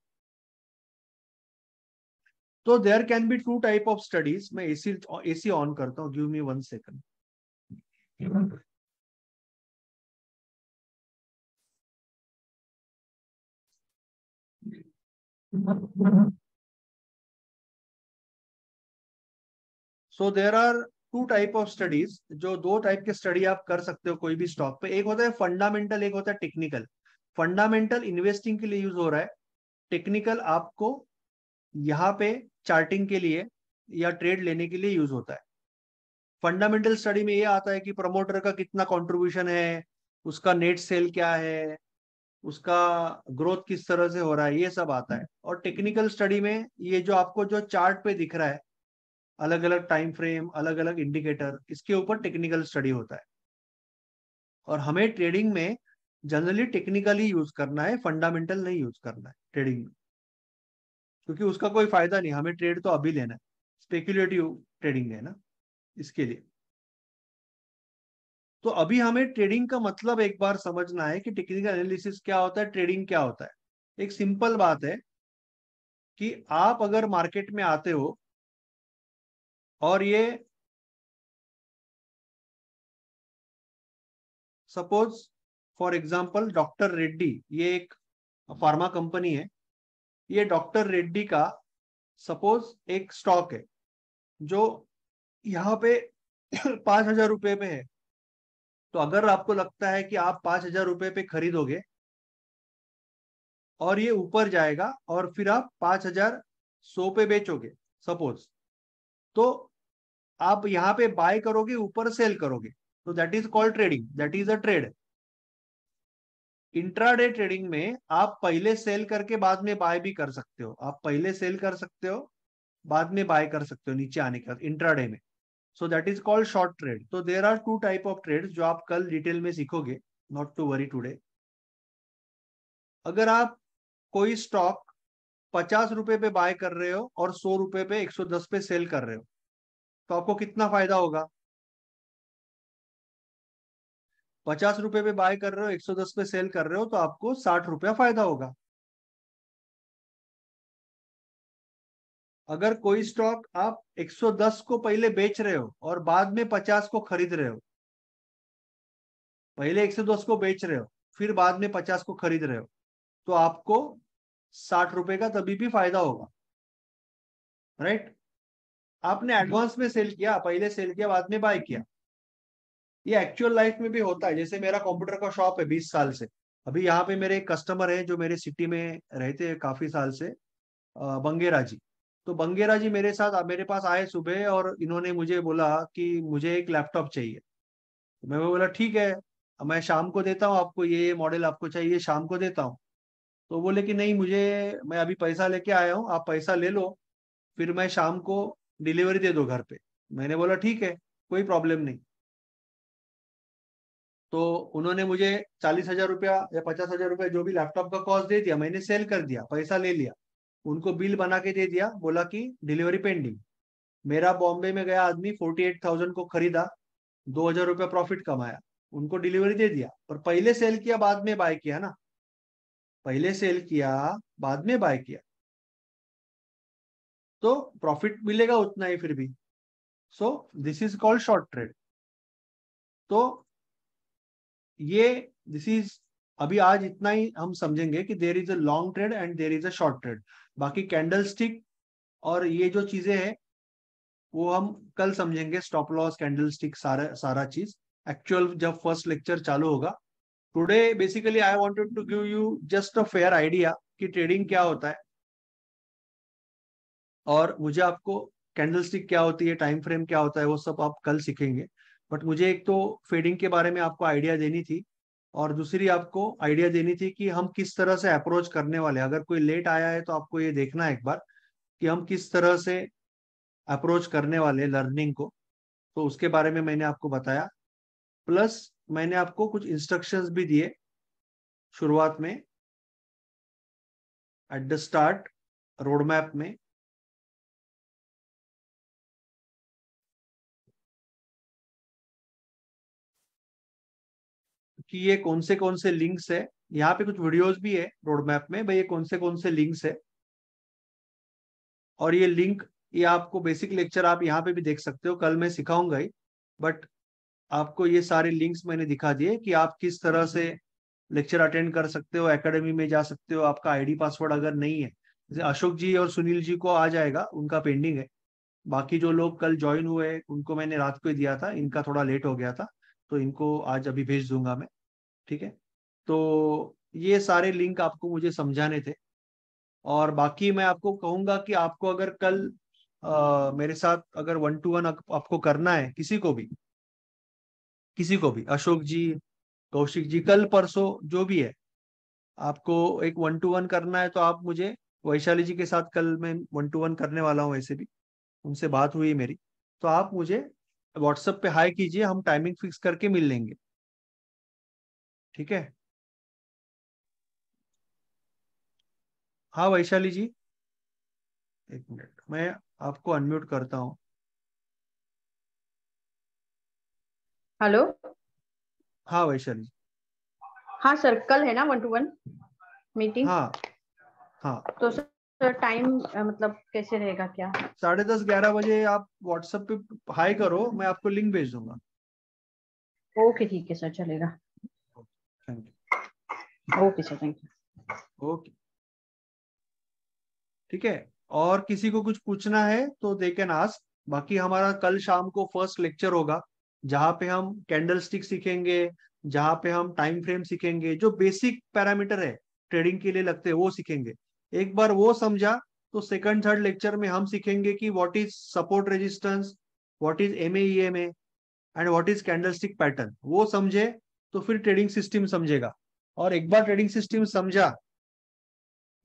S1: तो there can be two type of studies. मैं एसी एसी ऑन करता हूँ, give me 1 second. So there are two type of studies, जो दो टाइप के स्टडी आप कर सकते हो कोई भी स्टॉक पे। एक होता है फंडामेंटल, एक होता है टेक्निकल। फंडामेंटल इन्वेस्टिंग के लिए यूज हो रहा है, टेक्निकल आपको यहाँ पे चार्टिंग के लिए या ट्रेड लेने के लिए यूज होता है। फंडामेंटल स्टडी में ये आता है कि प्रमोटर का कितना कंट्रीब्यूशन है, उसका नेट सेल क्या है, उसका ग्रोथ किस तरह से हो रहा है, ये सब आता है। और टेक्निकल स्टडी में ये जो आपको जो चार्ट पे दिख रहा है, अलग अलग टाइम फ्रेम, अलग अलग इंडिकेटर, इसके ऊपर टेक्निकल स्टडी होता है। और हमें ट्रेडिंग में जनरली टेक्निकली यूज करना है, फंडामेंटल नहीं यूज करना है ट्रेडिंग में, क्योंकि उसका कोई फायदा नहीं। हमें ट्रेड तो अभी लेना है, स्पेक्युलेटिव ट्रेडिंग है ना, इसके लिए। तो अभी हमें ट्रेडिंग का मतलब एक बार समझना है कि टेक्निकल एनालिसिस क्या होता है, ट्रेडिंग क्या होता है। एक सिंपल बात है कि आप अगर मार्केट में आते हो और ये suppose for example doctor Reddy, ये एक फार्मा कंपनी है, ये डॉक्टर रेड्डी का सपोज एक स्टॉक है जो यहाँ पे 5,000 रुपए में है। तो अगर आपको लगता है कि आप 5,000 रुपए पे खरीदोगे और ये ऊपर जाएगा और फिर आप 5,100 पे बेचोगे सपोज, तो आप यहाँ पे बाय करोगे, ऊपर सेल करोगे, तो that is called trading, that is a trade. Intraday trading में आप पहले सेल करके बाद में बाय भी कर सकते हो, आप पहले सेल कर सकते हो, बाद में बाय कर सकते हो नीचे आने के बाद इंट्राडे में। So that is called short trade. तो there are two type of trades जो आप कल डिटेल में सीखोगे, नॉट टू वरी टुडे। अगर आप कोई स्टॉक 50 रुपए पे बाय कर रहे हो और 100 रुपए पे 110 पे सेल कर रहे हो, तो आपको कितना फायदा होगा। 50 रुपए पे बाय कर रहे हो, 110 पे सेल कर रहे हो, तो आपको 60 रुपया फायदा होगा। अगर कोई स्टॉक आप 110 को पहले बेच रहे हो और बाद में 50 को खरीद रहे हो, पहले 110 को बेच रहे हो फिर बाद में 50 को खरीद रहे हो, तो आपको 60 रुपए का तभी भी फायदा होगा, राइट। आपने एडवांस में सेल किया, पहले सेल किया बाद में बाय किया। ये एक्चुअल लाइफ में भी होता है। जैसे मेरा कंप्यूटर का शॉप है 20 साल से, अभी यहाँ पे मेरे एक कस्टमर है जो मेरे सिटी में रहते हैं काफी साल से, बंगेरा जी। तो बंगेरा जी मेरे साथ मेरे पास आए सुबह, और इन्होंने मुझे बोला कि मुझे एक लैपटॉप चाहिए। तो मैं बोला ठीक है, मैं शाम को देता हूँ आपको, ये मॉडल आपको चाहिए शाम को देता हूँ। तो बोले कि नहीं, मुझे, मैं अभी पैसा लेके आया हूँ, आप पैसा ले लो, फिर मैं शाम को डिलीवरी दे दो घर पे। मैंने बोला ठीक है, कोई प्रॉब्लम नहीं। तो उन्होंने मुझे 40,000 रुपया या 50,000 रुपया जो भी लैपटॉप का कॉस्ट दे दिया, मैंने सेल कर दिया, पैसा ले लिया, उनको बिल बना के दे दिया, बोला कि डिलीवरी पेंडिंग। मेरा बॉम्बे में गया आदमी 48,000 को खरीदा, 2,000 रुपया प्रॉफिट कमाया, उनको डिलीवरी दे दिया। और पहले सेल किया बाद में बाय किया ना, पहले सेल किया बाद में बाय किया, तो प्रॉफिट मिलेगा उतना ही फिर भी। सो this is called short trade. तो ये दिस इज, अभी आज इतना ही हम समझेंगे कि there is a long trade and there is a short trade. बाकी कैंडल स्टिक और ये जो चीजें हैं वो हम कल समझेंगे, स्टॉप लॉस, कैंडल स्टिक, सारा सारा चीज एक्चुअल जब फर्स्ट लेक्चर चालू होगा। Today basically I wanted to give you just a fair idea कि ट्रेडिंग क्या होता है, और मुझे आपको कैंडल स्टिक क्या होती है, टाइम फ्रेम क्या होता है, वो सब आप कल सीखेंगे। बट मुझे एक तो फेडिंग के बारे में आपको आइडिया देनी थी, और दूसरी आपको आइडिया देनी थी कि हम किस तरह से अप्रोच करने वाले हैं। अगर कोई लेट आया है तो आपको ये देखना है एक बार कि हम किस तरह से अप्रोच करने वाले हैं लर्निंग को। तो उसके बारे में मैंने आपको बताया, प्लस मैंने आपको कुछ इंस्ट्रक्शंस भी दिए शुरुआत में, at the start, road map में, कि ये कौन से लिंक्स है। यहाँ पे कुछ वीडियोस भी है रोड मैप में भाई, ये कौन से लिंक्स है। और ये लिंक, ये आपको बेसिक लेक्चर आप यहाँ पे भी देख सकते हो, कल मैं सिखाऊंगा ही, बट आपको ये सारे लिंक्स मैंने दिखा दिए कि आप किस तरह से लेक्चर अटेंड कर सकते हो, एकेडमी में जा सकते हो। आपका आईडी पासवर्ड अगर नहीं है, जैसे अशोक जी और सुनील जी को आ जाएगा, उनका पेंडिंग है। बाकी जो लोग कल ज्वाइन हुए उनको मैंने रात को ही दिया था, इनका थोड़ा लेट हो गया था, तो इनको आज अभी भेज दूंगा मैं। ठीक है, तो ये सारे लिंक आपको मुझे समझाने थे। और बाकी मैं आपको कहूंगा कि आपको अगर कल मेरे साथ अगर 1 to 1 आपको करना है, किसी को भी, अशोक जी, कौशिक जी, कल परसों जो भी है, आपको एक 1 to 1 करना है तो आप मुझे, वैशाली जी के साथ कल मैं 1 to 1 करने वाला हूँ वैसे भी, उनसे बात हुई मेरी। तो आप मुझे व्हाट्सएप पे हाई कीजिए, हम टाइमिंग फिक्स करके मिल लेंगे। ठीक है। हाँ वैशाली जी, एक मिनट, मैं आपको अनम्यूट करता हूँ।
S2: हेलो।
S1: हाँ वैशाली जी।
S2: हाँ सर, कल है ना 1 to 1 मीटिंग?
S1: हाँ हाँ,
S2: तो सर टाइम मतलब कैसे रहेगा क्या?
S1: 10:30 11 बजे आप व्हाट्सएप पे हाई करो, मैं आपको लिंक भेज दूंगा।
S2: ओके ठीक है सर, चलेगा।
S1: Thank
S2: okay sir, thank you.
S1: You. Okay, ठीक है। और किसी को कुछ पूछना है तो दे कैन आस्क। बाकी हमारा कल शाम को फर्स्ट लेक्चर होगा, जहाँ पे हम कैंडल स्टिक सीखेंगे, जहाँ पे हम टाइम फ्रेम सीखेंगे, जो बेसिक पैरामीटर है ट्रेडिंग के लिए लगते हैं वो सीखेंगे। एक बार वो समझा तो सेकंड थर्ड लेक्चर में हम सीखेंगे कि what is support resistance, what is MA EMA, and what is candle stick pattern. वो समझे तो फिर ट्रेडिंग सिस्टम समझेगा। और एक बार ट्रेडिंग सिस्टम समझा,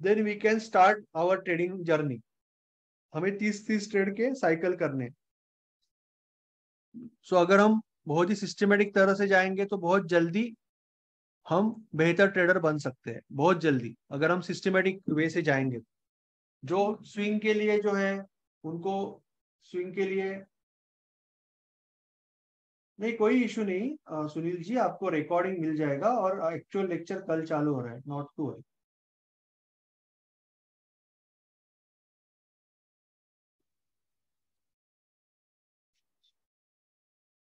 S1: then we can start our trading journey. हमें 30 ट्रेड के साइकिल करने। सो अगर हम बहुत ही सिस्टमेटिक तरह से जाएंगे तो बहुत जल्दी हम बेहतर ट्रेडर बन सकते हैं, बहुत जल्दी, अगर हम सिस्टमेटिक वे से जाएंगे। जो स्विंग के लिए जो है उनको, स्विंग के लिए नहीं, कोई इशू नहीं। सुनील जी, आपको रिकॉर्डिंग मिल जाएगा, और एक्चुअल लेक्चर कल चालू हो रहा है, नॉट टू वरी।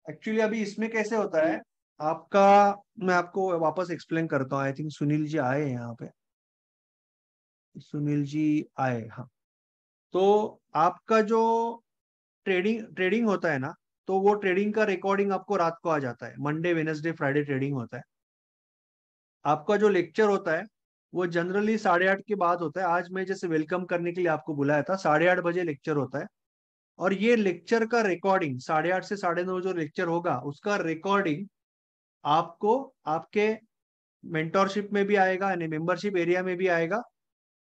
S1: एक्चुअली अभी इसमें कैसे होता है आपका, मैं आपको वापस एक्सप्लेन करता हूँ। आई थिंक सुनील जी आए हैं यहाँ पे, सुनील जी आए, हाँ। तो आपका जो ट्रेडिंग होता है ना, तो वो ट्रेडिंग का रिकॉर्डिंग आपको रात को आ जाता है। मंडे वेनसडे फ्राइडे ट्रेडिंग होता है, आपका जो लेक्चर होता है वो जनरली 8:30 के बाद होता है। आज मैं जैसे वेलकम करने के लिए आपको बुलाया था, 8:30 बजे लेक्चर होता है। और ये लेक्चर का रिकॉर्डिंग 8:30 से 9:30 जो लेक्चर होगा उसका रिकॉर्डिंग आपको आपके मेंटोरशिप में भी आएगा, यानी मेंबरशिप एरिया में भी आएगा,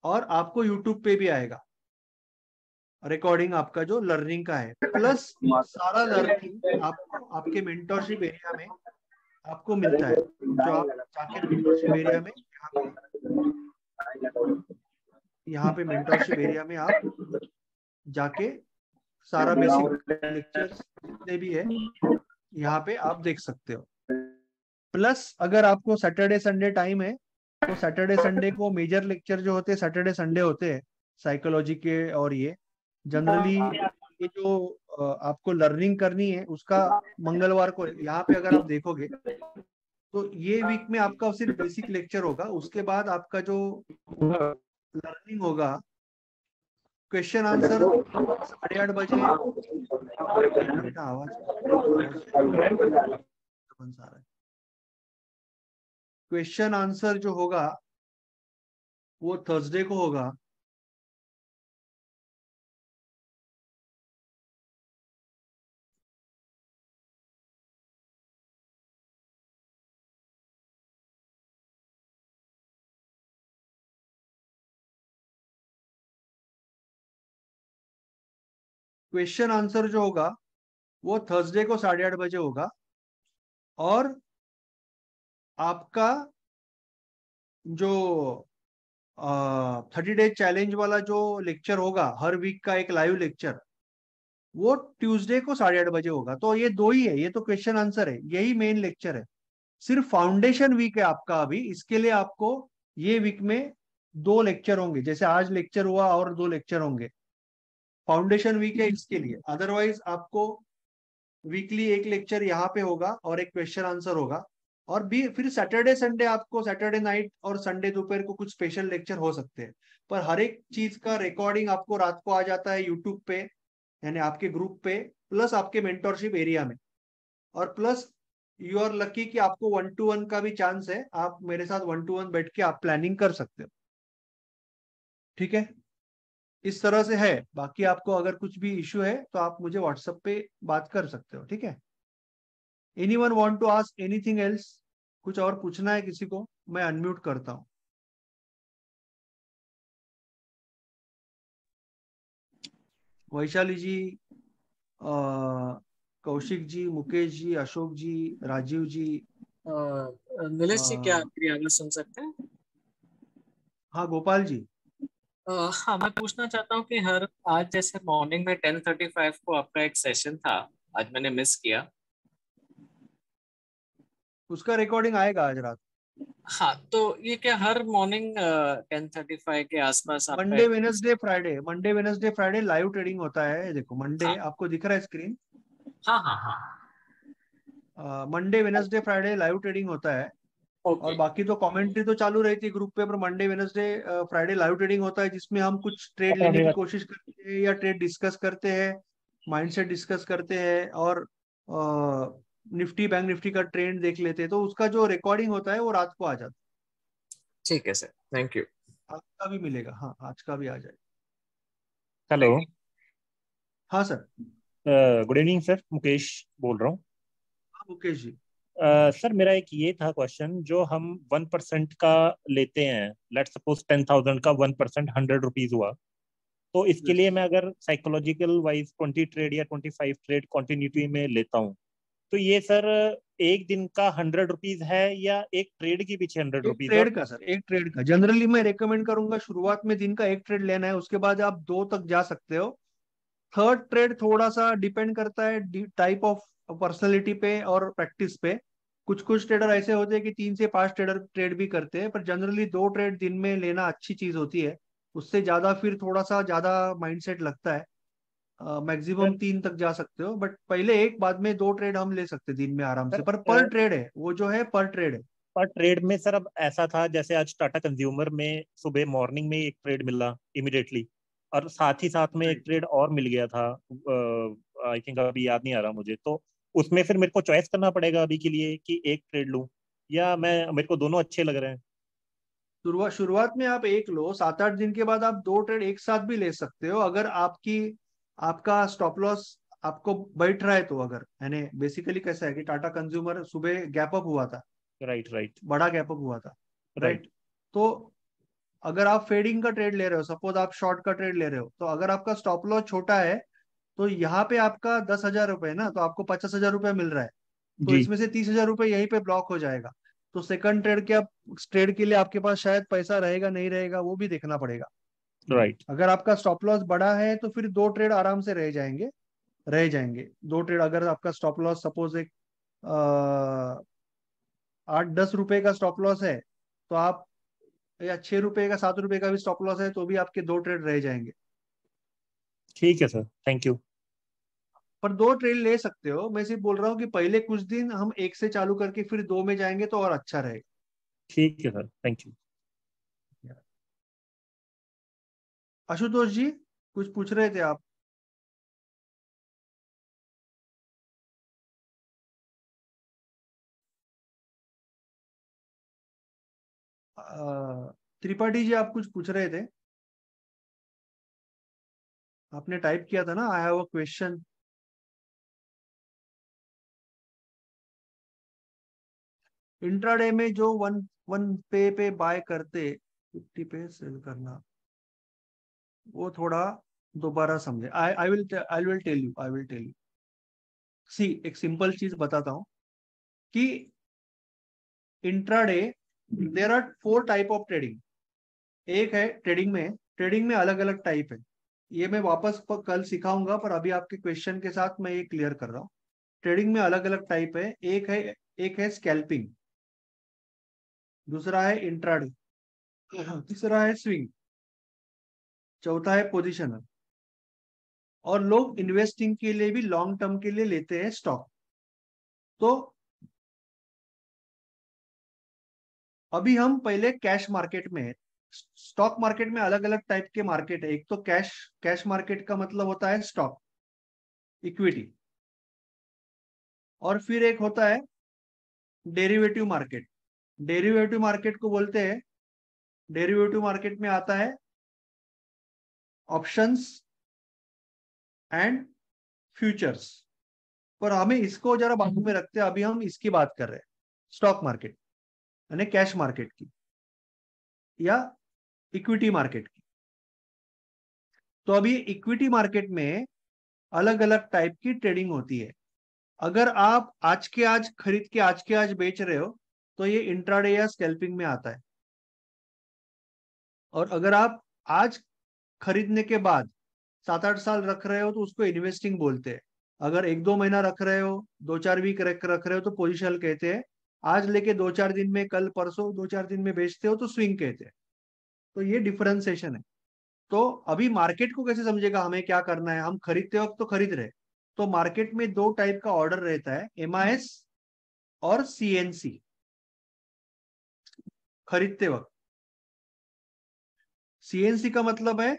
S1: और आपको यूट्यूब पे भी आएगा रिकॉर्डिंग आपका जो लर्निंग का है। प्लस सारा लर्निंग आपको आपके मेंटोरशिप एरिया में आपको मिलता है। जो आप जाके मेंटोरशिप एरिया में यहाँ पे मेंटोरशिप एरिया में आप जाके सारा बेसिक लेक्चर्स जितने भी है यहाँ पे आप देख सकते हो। प्लस अगर आपको सैटरडे संडे टाइम है तो सैटरडे संडे को मेजर लेक्चर जो होते हैं सैटरडे संडे होते हैं साइकोलॉजी के। और ये जनरली ये जो आपको लर्निंग करनी है उसका मंगलवार को यहाँ पे अगर आप देखोगे तो ये वीक में आपका सिर्फ बेसिक लेक्चर होगा। उसके बाद आपका जो लर्निंग होगा, क्वेश्चन आंसर 8:30 बजे। बेटा आवाज आ रहा है। क्वेश्चन आंसर जो होगा वो थर्सडे को होगा। क्वेश्चन आंसर जो होगा वो थर्सडे को 8:30 बजे होगा। और आपका जो 30 डेज चैलेंज वाला जो लेक्चर होगा, हर वीक का एक लाइव लेक्चर, वो ट्यूसडे को 8:30 बजे होगा। तो ये दो ही है, ये तो क्वेश्चन आंसर है, यही मेन लेक्चर है। सिर्फ फाउंडेशन वीक है आपका अभी, इसके लिए आपको ये वीक में 2 लेक्चर होंगे, जैसे आज लेक्चर हुआ और 2 लेक्चर होंगे। फाउंडेशन वीक है इसके लिए। अदरवाइज आपको वीकली एक लेक्चर यहाँ पे होगा और एक क्वेश्चन आंसर होगा। और भी फिर सैटरडे संडे आपको सैटरडे नाइट और संडे दोपहर को कुछ स्पेशल लेक्चर हो सकते हैं। पर हर एक चीज का रिकॉर्डिंग आपको रात को आ जाता है यूट्यूब पे, यानी आपके ग्रुप पे, प्लस आपके मेंटोरशिप एरिया में। और प्लस यू आर लकी कि आपको 1-to-1 का भी चांस है, आप मेरे साथ 1-to-1 बैठ के आप प्लानिंग कर सकते हो। ठीक है, इस तरह से है। बाकी आपको अगर कुछ भी इश्यू है तो आप मुझे व्हाट्सएप पे बात कर सकते हो। ठीक है, anyone want to ask anything else? कुछ और पूछना है किसी को? मैं अनम्यूट करता हूँ। वैशाली जी, कौशिक जी, मुकेश जी, अशोक जी, राजीव जी।
S3: नीलेश जी, क्या मेरी आवाज सुन सकते हैं?
S1: हाँ गोपाल जी।
S3: हाँ, मैं पूछना चाहता हूँ कि हर आज जैसे मॉर्निंग में 10:35 को आपका एक सेशन था, आज मैंने मिस किया।
S1: उसका रिकॉर्डिंग आएगा आज रात।
S3: हाँ, तो ये क्या हर मॉर्निंग 10:35 के आसपास आपका
S1: मंडे
S3: एक...
S1: Wednesday Friday, Monday Wednesday Friday live trading होता है। देखो मंडे
S3: हाँ
S1: आपको दिख रहा है स्क्रीन।
S3: हाँ हाँ हाँ।
S1: Monday Wednesday Friday live trading होता है। और
S3: ओके।
S1: बाकी तो कमेंट्री तो चालू रहती है ग्रुप पे, पर Monday Wednesday Friday live trading होता है, जिसमें हम कुछ ट्रेड लेने की कोशिश करते हैं या ट्रेड डिस्कस करते हैं, माइंडसेट डिस्कस करते हैं, और निफ्टी बैंक निफ्टी का ट्रेंड देख लेते हैं। तो उसका जो रिकॉर्डिंग होता है वो रात को आ जाता
S3: ठीक है सर, थैंक यू।
S1: है। आज का भी मिलेगा, हाँ आज का भी आ जाएगा।
S4: हेलो,
S1: हाँ sir.
S4: Good evening sir, Mukesh बोल रहा हूँ।
S1: हाँ मुकेश जी।
S4: सर मेरा एक ये था क्वेश्चन, जो हम 1% का लेते हैं, लेट सपोज 10,000 का 1% 100 रुपीज हुआ, तो इसके लिए मैं अगर साइकोलॉजिकल वाइज 20 ट्रेड या 25 ट्रेड कंटिन्यूटी में लेता हूँ, तो ये सर एक दिन का 100 रुपीज है या एक ट्रेड के पीछे 100 रुपीज? और
S1: एक ट्रेड का सर, एक ट्रेड का जनरली मैं रेकमेंड करूंगा शुरुआत में दिन का एक ट्रेड लेना है, उसके बाद आप 2 तक जा सकते हो। थर्ड ट्रेड थोड़ा सा डिपेंड करता है टाइप ऑफ पर्सनैलिटी पे और प्रैक्टिस पे। कुछ कुछ ट्रेडर ऐसे होते हैं कि 3 से 5 ट्रेडर ट्रेड भी करते हैं, पर जनरली 2 ट्रेड दिन में लेना अच्छी चीज होती है। उससे ज्यादा फिर थोड़ा सा ज्यादा माइंडसेट लगता है। मैक्सिमम
S4: सर
S1: 3 तक जा सकते हो, बट पहले एक बाद में 2 ट्रेड हम ले सकते हैं दिन में आराम से।
S4: सर
S1: पर ट्रेड है वो, जो है पर ट्रेड है।
S4: पर ट्रेड में सर अब ऐसा था, जैसे आज टाटा कंज्यूमर में सुबह मॉर्निंग में एक ट्रेड मिला इमिडिएटली, और साथ ही साथ में एक
S1: राइट।
S4: ट्रेड और मिल गया था, आई थिंक अभी याद नहीं आ रहा मुझे, तो उसमें फिर मेरे को चॉइस करना पड़ेगा अभी के लिए कि एक ट्रेड लूं या मेरे को दोनों अच्छे लग रहे हैं?
S1: शुरुआत में आप एक लो, 7-8 दिन के बाद आप 2 ट्रेड एक साथ भी ले सकते हो, अगर आपका स्टॉप लॉस आपको बैठ रहा है तो। अगर यानी बेसिकली कैसा है कि टाटा कंज्यूमर सुबह गैप अप हुआ था,
S4: राइट।
S1: बड़ा गैप अप हुआ था,
S4: राइट।
S1: राइट। तो अगर आप फेडिंग का ट्रेड ले रहे हो, सपोज आप शॉर्ट का ट्रेड ले रहे हो, तो अगर आपका स्टॉप लॉस छोटा है तो यहाँ पे आपका 10,000 रुपए ना, तो आपको 50,000 रुपये मिल रहा है, तो
S4: जी।
S1: इसमें से 30,000 रुपये यहीं पे ब्लॉक हो जाएगा। तो सेकंड ट्रेड के लिए आपके पास शायद पैसा रहेगा नहीं रहेगा वो भी देखना पड़ेगा।
S4: राइट।
S1: अगर आपका स्टॉप लॉस बड़ा है तो फिर 2 ट्रेड आराम से रह जाएंगे 2 ट्रेड। अगर आपका स्टॉप लॉस सपोज एक 8-10 रुपए का स्टॉप लॉस है, तो आप, या 6 रुपए का 7 रुपए का भी स्टॉप लॉस है, तो भी आपके 2 ट्रेड रह जाएंगे।
S4: ठीक है सर, थैंक यू।
S1: पर 2 ट्रेड ले सकते हो, मैं सिर्फ बोल रहा हूँ कि पहले कुछ दिन हम एक से चालू करके फिर 2 में जाएंगे तो और अच्छा रहेगा।
S4: ठीक है सर, थैंक यू।
S1: आशुतोष जी कुछ पूछ रहे थे आप? त्रिपाठी जी आप कुछ पूछ रहे थे, आपने टाइप किया था ना, I have a question. Intraday में जो वन वन पे बाय करते, 50 पे सेल करना, वो थोड़ा दोबारा समझे। I will tell you. See, एक सिंपल चीज बताता हूँ कि intraday there are 4 type of trading. एक है ट्रेडिंग में अलग अलग टाइप है, ये मैं वापस कल सिखाऊंगा, पर अभी आपके क्वेश्चन के साथ मैं ये क्लियर कर रहा हूँ। ट्रेडिंग में अलग अलग टाइप है, एक है स्कैल्पिंग, दूसरा है इंट्राडे, तीसरा है स्विंग, चौथा है पोजिशनर, और लोग इन्वेस्टिंग के लिए भी लॉन्ग टर्म के लिए लेते हैं स्टॉक। तो अभी हम पहले कैश मार्केट में है। स्टॉक मार्केट में अलग अलग टाइप के मार्केट है। एक तो कैश मार्केट का मतलब होता है स्टॉक, इक्विटी, और फिर एक होता है डेरिवेटिव मार्केट। डेरिवेटिव मार्केट को बोलते हैं, डेरिवेटिव मार्केट में आता है ऑप्शंस एंड फ्यूचर्स। पर हमें इसको जरा बाजू में रखते हैं, अभी हम इसकी बात कर रहे हैं, स्टॉक मार्केट यानी कैश मार्केट की या इक्विटी मार्केट की। तो अभी इक्विटी मार्केट में अलग अलग टाइप की ट्रेडिंग होती है। अगर आप आज के आज खरीद के आज के आज बेच रहे हो तो ये इंट्राडे या स्कैल्पिंग में आता है। और अगर आप आज खरीदने के बाद 7-8 साल रख रहे हो तो उसको इन्वेस्टिंग बोलते हैं। अगर 1-2 महीना रख रहे हो, 2-4 वीक रख रहे हो तो पोजिशन कहते हैं। आज लेके 2-4 दिन में, कल परसों 2-4 दिन में बेचते हो तो स्विंग कहते हैं। तो ये डिफरेंशिएशन है। तो अभी मार्केट को कैसे समझेगा, हमें क्या करना है? हम खरीदते वक्त तो खरीद रहे, तो मार्केट में 2 टाइप का ऑर्डर रहता है, MIS और CNC। खरीदते वक्त CNC का मतलब है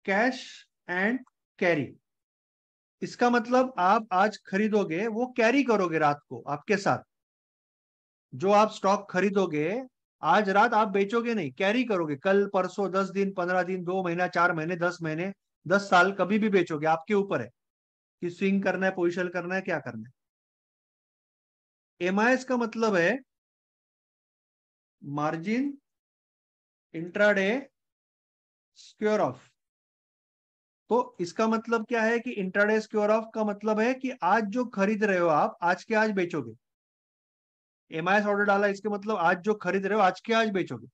S1: कैश एंड कैरी। इसका मतलब आप आज खरीदोगे, वो कैरी करोगे रात को आपके साथ। जो आप स्टॉक खरीदोगे आज रात, आप बेचोगे नहीं, कैरी करोगे कल परसों, 10 दिन, 15 दिन, 2 महीना, 4 महीने, 10 महीने, 10 साल, कभी भी बेचोगे, आपके ऊपर है कि स्विंग करना है, पोजिशन करना है, क्या करना है। MIS का मतलब है मार्जिन इंट्राडे स्क्वायर ऑफ। तो इसका मतलब क्या है कि इंट्राडे स्क्वायर ऑफ का मतलब है कि आज जो खरीद रहे हो आप, आज के आज बेचोगे। MIS ऑर्डर डाला, इसके मतलब आज जो खरीद रहे हो आज के आज बेचोगे।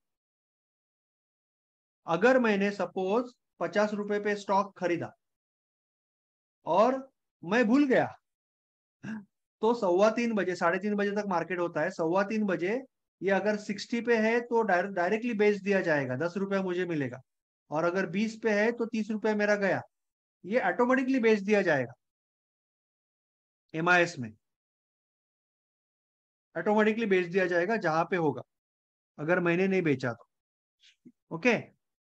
S1: अगर मैंने सपोज 50 रुपए पे स्टॉक खरीदा और मैं भूल गया, तो 2:15 बजे, 3:30 बजे तक मार्केट होता है, 3:15 बजे ये अगर 60 पे है तो डायरेक्टली बेच दिया जाएगा, 10 रुपया मुझे मिलेगा। और अगर 20 पे है तो 30 रुपया मेरा गया, ये ऑटोमेटिकली बेच दिया जाएगा। MIS में ऑटोमेटिकली बेच दिया जाएगा जहां पे होगा, अगर मैंने नहीं बेचा तो। ओके,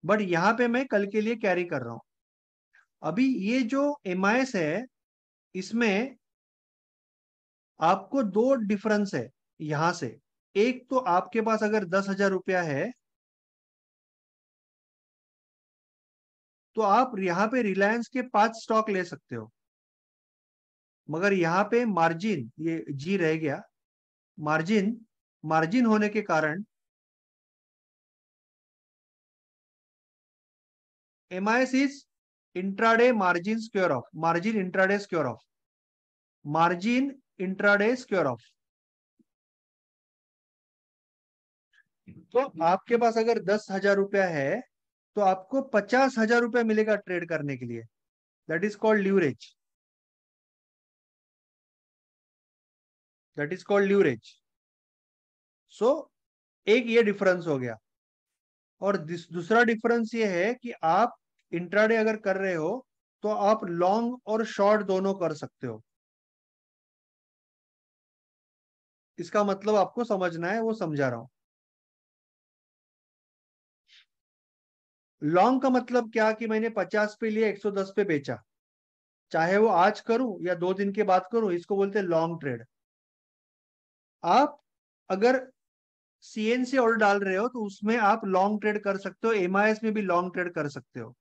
S1: बट यहां पे मैं कल के लिए कैरी कर रहा हूं। अभी ये जो MIS है, इसमें आपको 2 डिफरेंस है। यहां से, एक तो आपके पास अगर 10,000 रुपया है तो आप यहाँ पे रिलायंस के 5 स्टॉक ले सकते हो, मगर यहाँ पे मार्जिन, ये जी रह गया, मार्जिन मार्जिन होने के कारण MIS is intraday margin square of, margin intraday square of, margin intraday square of. तो आपके पास अगर 10,000 रुपया है तो आपको 50,000 रुपया मिलेगा ट्रेड करने के लिए, that is called leverage, that is called leverage. So एक ये डिफरेंस हो गया। और दूसरा डिफरेंस ये है कि आप इंट्राडे अगर कर रहे हो तो आप लॉन्ग और शॉर्ट दोनों कर सकते हो। इसका मतलब आपको समझना है, वो समझा रहा हूं। लॉन्ग का मतलब क्या कि मैंने 50 पे लिया, 110 पे बेचा, चाहे वो आज करूं या 2 दिन के बाद करूं, इसको बोलते हैं लॉन्ग ट्रेड। आप अगर CNC ऑर्डर डाल रहे हो तो उसमें आप लॉन्ग ट्रेड कर सकते हो, MIS में भी लॉन्ग ट्रेड कर सकते हो,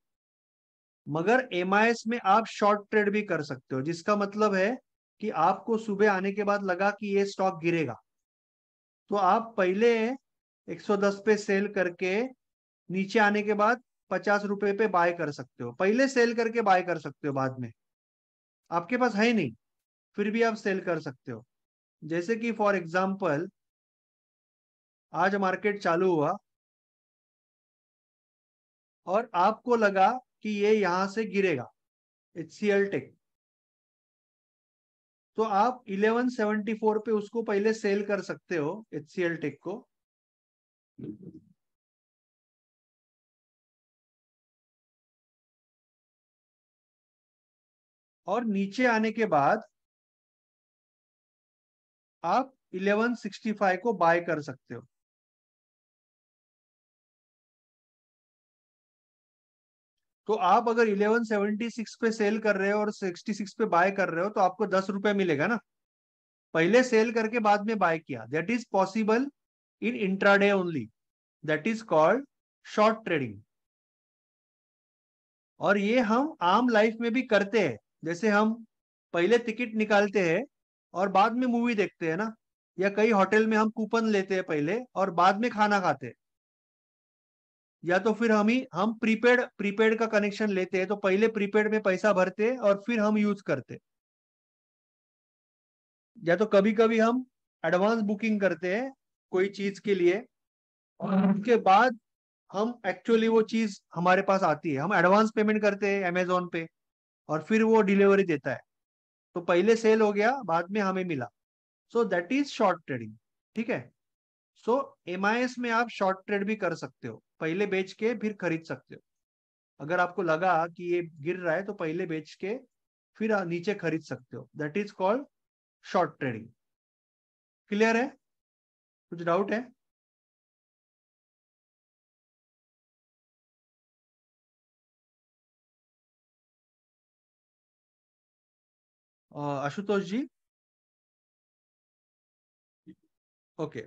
S1: मगर MIS में आप शॉर्ट ट्रेड भी कर सकते हो, जिसका मतलब है कि आपको सुबह आने के बाद लगा कि ये स्टॉक गिरेगा, तो आप पहले 110 पे सेल करके नीचे आने के बाद 50 रुपए पे बाय कर सकते हो, पहले सेल करके बाय कर सकते हो, बाद में आपके पास है नहीं फिर भी आप सेल कर सकते हो। जैसे कि फॉर एग्जांपल आज मार्केट चालू हुआ और आपको लगा कि ये यहां से गिरेगा, HCL टेक, तो आप 1174 पे उसको पहले सेल कर सकते हो, HCL टेक को, और नीचे आने के बाद आप 1165 को बाय कर सकते हो। तो आप अगर 1176 पे सेल कर रहे हो और 66 पे बाय कर रहे हो तो आपको 10 रुपए मिलेगा ना, पहले सेल करके बाद में बाय किया, that is possible in intraday only, that is called short trading. और ये हम आम लाइफ में भी करते हैं, जैसे हम पहले टिकट निकालते हैं और बाद में मूवी देखते हैं ना, या कई होटल में हम कूपन लेते हैं पहले और बाद में खाना खाते हैं, या तो फिर हम प्रीपेड का कनेक्शन लेते हैं, तो पहले प्रीपेड में पैसा भरते और फिर हम यूज करते, या तो कभी कभी हम एडवांस बुकिंग करते हैं कोई चीज के लिए और उसके बाद हम एक्चुअली वो चीज हमारे पास आती है, हम एडवांस पेमेंट करते हैं अमेजोन पे और फिर वो डिलीवरी देता है, तो पहले सेल हो गया बाद में हमें मिला, सो दैट इज शॉर्ट ट्रेडिंग। ठीक है, सो MIS में आप शॉर्ट ट्रेड भी कर सकते हो, पहले बेच के फिर खरीद सकते हो, अगर आपको लगा कि ये गिर रहा है तो पहले बेच के फिर नीचे खरीद सकते हो, that is called short trading. Clear है? कुछ डाउट है? Ashutosh ji? Okay,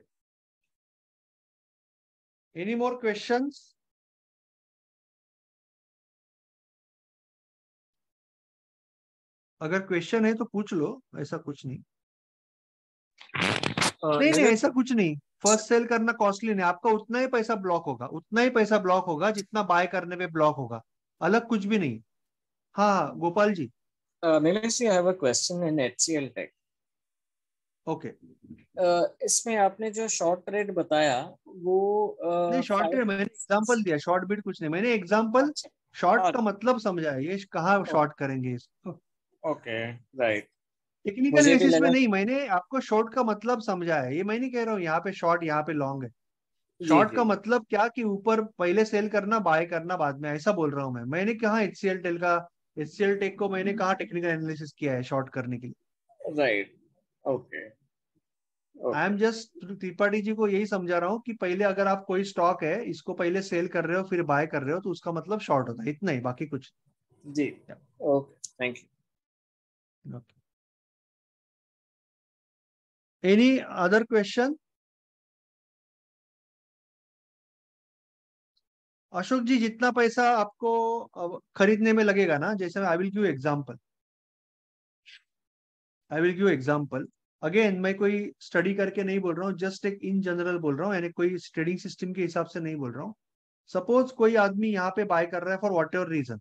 S1: any more questions? अगर क्वेश्चन है तो पूछ लो, ऐसा कुछ नहीं। नहीं, ऐसा कुछ नहीं, फर्स्ट सेल करना कॉस्टली नहीं, आपका उतना ही पैसा ब्लॉक होगा, उतना ही पैसा ब्लॉक होगा जितना बाय करने पे ब्लॉक होगा, अलग कुछ भी नहीं। हाँ हाँ, Gopal ji.
S3: Nilesh, I have a question in HCL Tech.
S1: Okay,
S3: इसमें आपने जो शॉर्ट ट्रेड बताया वो
S1: नहीं शॉर्ट ट्रेड मैंने एग्जांपल दिया, शॉर्ट बिट कुछ नहीं, मैंने एग्जांपल, शॉर्ट का मतलब समझा है, ये कहाँ शॉर्ट करेंगे इसको,
S3: ओके, राइट।
S1: टेक्निकल
S3: मुझे भी
S1: बेसिस पे
S3: लगा,
S1: नहीं, मैंने आपको शॉर्ट का मतलब समझा है, ये मैं नहीं कह रहा हूँ यहाँ पे शॉर्ट यहाँ पे लॉन्ग है।
S3: जी
S1: शॉर्ट
S3: जी
S1: का
S3: जी,
S1: मतलब क्या कि ऊपर पहले सेल करना बाय करना बाद में, ऐसा बोल रहा हूँ मैंने कहा HCL टेल का, HCL टेक को मैंने कहा टेक्निकल एनालिसिस किया है शॉर्ट करने के लिए।
S3: Right, okay
S1: I am
S3: okay,
S1: just Tripathi ji को यही समझा रहा हूँ कि पहले अगर आप कोई स्टॉक है इसको पहले सेल कर रहे हो फिर बाय कर रहे हो तो उसका मतलब शॉर्ट होता है, इतना ही, बाकी कुछ
S3: जी, ओके, थैंक यू।
S1: नहीं। Any other question? Ashok ji, जितना पैसा आपको खरीदने में लगेगा ना, जैसे I will give example, again मैं कोई स्टडी करके नहीं बोल रहा हूँ, जस्ट एक इन जनरल बोल रहा हूँ, यानी कोई ट्रेडिंग सिस्टम के हिसाब से नहीं बोल रहा हूँ। सपोज कोई आदमी यहाँ पे बाय कर रहा है फॉर वॉट एवर रीजन,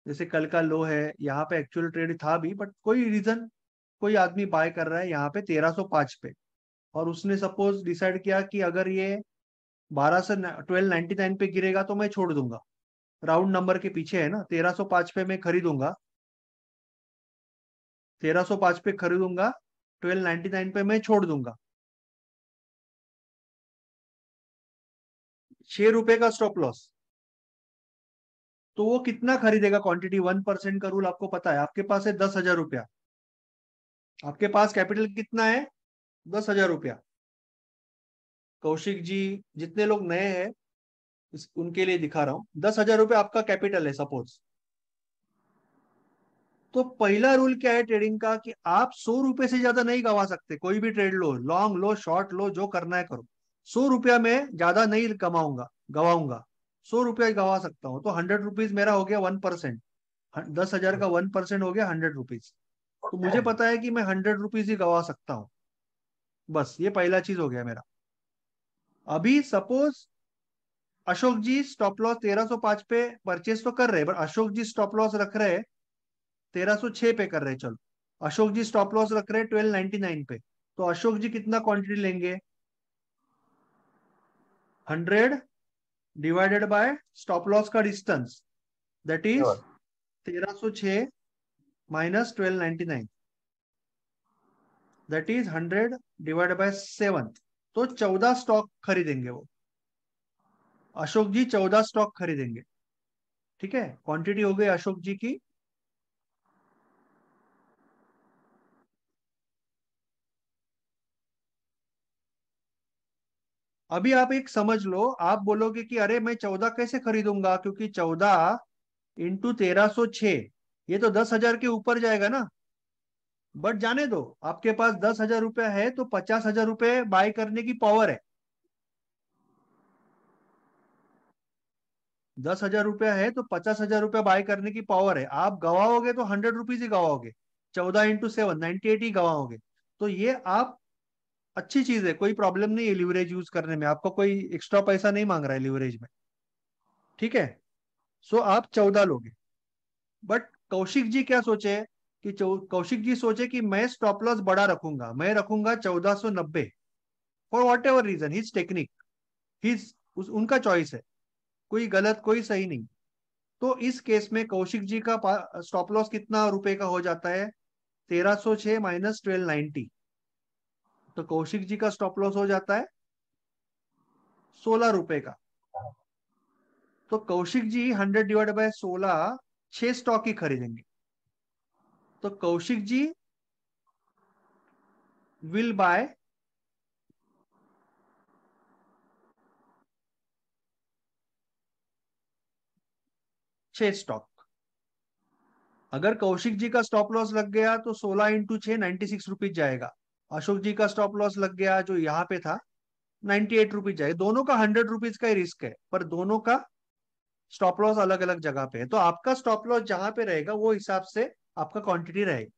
S1: जैसे कल का लो है, यहाँ पे एक्चुअल ट्रेड था भी, बट कोई रीजन कोई आदमी बाय कर रहा है यहाँ पे 1305 पे, और उसने सपोज डिसाइड किया कि अगर ये 12 से 1299 पे गिरेगा तो मैं छोड़ दूंगा, राउंड नंबर के पीछे है ना, 1305 पे मैं खरीदूंगा, 1305 पे खरीदूंगा, 1299 पे मैं छोड़ दूंगा। 6 रुपए का स्टॉप लॉस, तो वो कितना खरीदेगा क्वांटिटी? 1% का रूल आपको पता है, आपके पास है 10,000 रुपया, आपके पास कैपिटल कितना है? 10,000 रुपया। कौशिक जी, जितने लोग नए हैं उनके लिए दिखा रहा हूं, 10,000 रुपया आपका कैपिटल है सपोज। तो पहला रूल क्या है ट्रेडिंग का, कि आप 100 रुपए से ज्यादा नहीं गवा सकते। कोई भी ट्रेड लो, लॉन्ग लो, शॉर्ट लो, जो करना है करो, 100 रुपया में ज्यादा नहीं गवाऊंगा। 100 रुपया गवा सकता हूँ, तो 100 रुपीज मेरा हो गया 1%। 10,000 का 1% हो गया 100 रुपीज। तो मुझे पता है कि मैं 100 रुपीज ही गवा सकता हूँ। बस ये पहला चीज हो गया मेरा। अभी suppose Ashok ji stop loss 1305 पे परचेस तो कर रहे हैं, but Ashok ji stop loss रख रहे हैं 1306 पे कर रहे हैं, चलो अशोक जी स्टॉप लॉस रख रहे हैं 1299 पे, तो अशोक जी कितना क्वांटिटी लेंगे? 100 डिवाइडेड बाय स्टॉप लॉस का distance, that is 1306 minus 1299, that is 100 divided by 7, तो 14 स्टॉक खरीदेंगे वो। अशोक जी 14 स्टॉक खरीदेंगे, ठीक है, क्वांटिटी हो गई अशोक जी की। अभी आप एक समझ लो, आप बोलोगे कि अरे मैं 14 कैसे खरीदूंगा, क्योंकि 14 इंटू 1306, ये तो 10,000 के ऊपर जाएगा ना। बट जाने दो, आपके पास 10,000 रुपया है तो 50,000 रुपये बाय करने की पावर है। 10,000 रुपया है तो 50,000 रुपया बाय करने की पावर है। आप गवाओगे तो 100 रुपीज ही गवाओगे, 14 इंटू 7 98 ही गवाओगे। तो ये आप अच्छी चीज है, कोई प्रॉब्लम नहीं है लिवरेज यूज करने में, आपको कोई एक्स्ट्रा पैसा नहीं मांग रहा है लिवरेज में, ठीक है। सो आप 14 लोगे। बट कौशिक जी क्या सोचे कि कौशिक जी सोचे कि मैं स्टॉप लॉस बड़ा रखूंगा, मैं रखूंगा 1490 for whatever reason, his technique, his उनका चॉइस है, कोई गलत कोई सही नहीं। तो इस केस में कौशिक जी का स्टॉप लॉस कितना रुपए का हो जाता है? 1306 माइनस 1290, तो कौशिक जी का स्टॉप लॉस हो जाता है 16 रुपए का। तो Kaushik ji 100 divide by 16, 6 stock ही खरीदेंगे। तो Kaushik ji will buy 6 stock. अगर कौशिक जी का स्टॉप लॉस लग गया तो 16 इंटू 6 96 रुपीज जाएगा। अशोक जी का स्टॉप लॉस लग गया जो यहाँ पे था 98 रुपीज जाएगा। दोनों का 100 रुपीज का ही रिस्क है, पर दोनों का स्टॉप लॉस अलग अलग जगह पे है। तो आपका स्टॉप लॉस जहां पे रहेगा वो हिसाब से आपका क्वांटिटी रहेगा।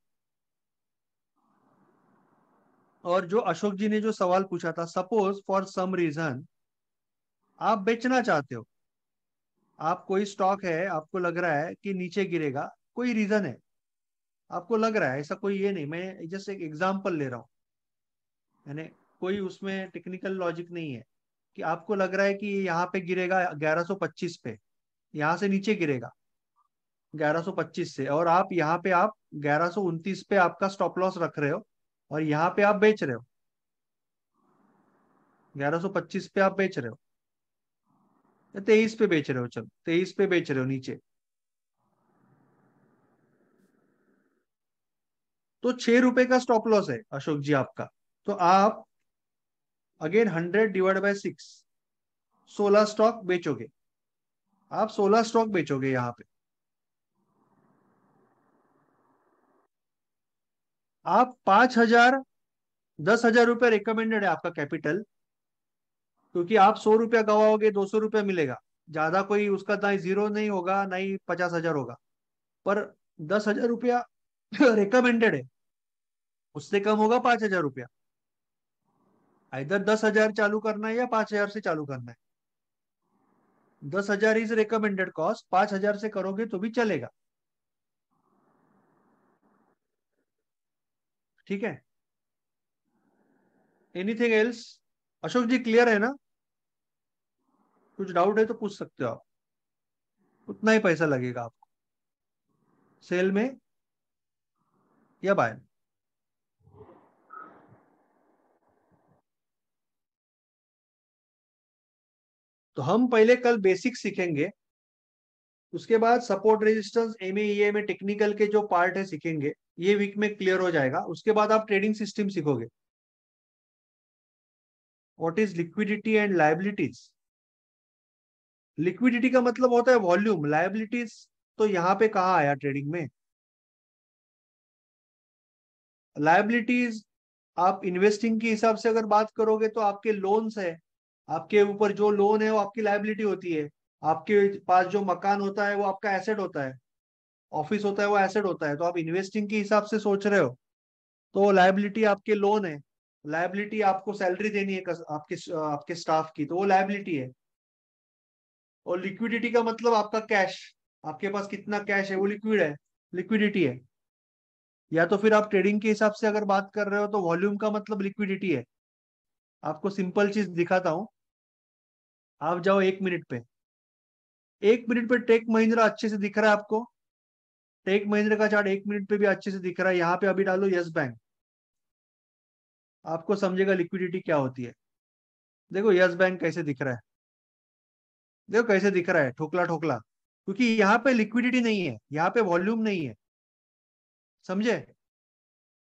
S1: और जो अशोक जी ने जो सवाल पूछा था, सपोज फॉर सम रीजन आप बेचना चाहते हो, आप कोई स्टॉक है, आपको लग रहा है कि नीचे गिरेगा, कोई रीजन है, आपको लग रहा है, ऐसा कोई ये नहीं, मैं जस्ट एक एग्जांपल ले रहा हूँ, यानी कोई उसमें टेक्निकल लॉजिक नहीं है, कि आपको लग रहा है कि यहाँ पे गिरेगा 1125 पे, यहाँ से नीचे गिरेगा 1125 से, और आप यहाँ पे आप 1129 पे आपका स्टॉप लॉस रख रहे हो, और यहाँ पे आप बेच रहे हो 1125 पे आप बेच रहे हो, या 23 पे बेच रहे हो, चलो 23 पे बेच रहे हो नीचे, तो 6 रुपए का स्टॉप लॉस है अशोक जी आपका। तो आप अगेन 100 डिवाइड बाय 6, 16 स्टॉक बेचोगे, आप 16 स्टॉक बेचोगे यहाँ पे। आप 5,000 10,000 रुपया रिकमेंडेड है आपका कैपिटल, क्योंकि आप 100 रुपया गवाओगे 200 रुपया मिलेगा, ज्यादा कोई उसका ना जीरो नहीं होगा ना ही 50,000 होगा, पर 10,000 रुपया रिकमेंडेड है, उससे कम होगा 5,000 रुपया। इधर 10,000 चालू करना है या 5,000 से चालू करना है। 10,000 इज रिकमेंडेड कॉस्ट, 5,000 से करोगे तो भी चलेगा। ठीक है, एनीथिंग एल्स? अशोक जी क्लियर है ना? कुछ डाउट है तो पूछ सकते हो आप। उतना ही पैसा लगेगा आपको सेल में या बाय। तो हम पहले कल बेसिक सीखेंगे, उसके बाद सपोर्ट रेजिस्टेंस एमए में टेक्निकल के जो पार्ट है सीखेंगे, ये वीक में क्लियर हो जाएगा। उसके बाद आप ट्रेडिंग सिस्टम सीखोगे। What is liquidity and liabilities? Liquidity का मतलब होता है वॉल्यूम, लायबिलिटीज तो यहाँ पे कहाँ आया ट्रेडिंग में? लायबिलिटीज आप इन्वेस्टिंग के हिसाब से अगर बात करोगे तो आपके लोन्स है, आपके ऊपर जो लोन है वो आपकी लायबिलिटी होती है। आपके पास जो मकान होता है वो आपका एसेट होता है, ऑफिस होता है वो एसेट होता है। तो आप इन्वेस्टिंग के हिसाब से सोच रहे हो तो लायबिलिटी आपके लोन है, लायबिलिटी आपको सैलरी देनी है आपके आपके स्टाफ की, तो वो लायबिलिटी है। और लिक्विडिटी का मतलब आपका कैश, आपके पास कितना कैश है वो लिक्विड है, लिक्विडिटी है। या तो फिर आप ट्रेडिंग के हिसाब से अगर बात कर रहे हो तो वॉल्यूम का मतलब लिक्विडिटी है। आपको सिंपल चीज दिखाता हूं, आप जाओ 1 मिनट पे, 1 मिनट पे टेक महिंद्रा अच्छे से दिख रहा है आपको? टेक महिंद्रा का चार्ट 1 मिनट पे भी अच्छे से दिख रहा है। यहाँ पे अभी डालो यस बैंक, आपको समझेगा लिक्विडिटी क्या होती है। देखो यस बैंक कैसे दिख रहा है, देखो कैसे दिख रहा है, ठोकला ठोकला, क्योंकि यहाँ पे लिक्विडिटी नहीं है, यहाँ पे वॉल्यूम नहीं है। समझे?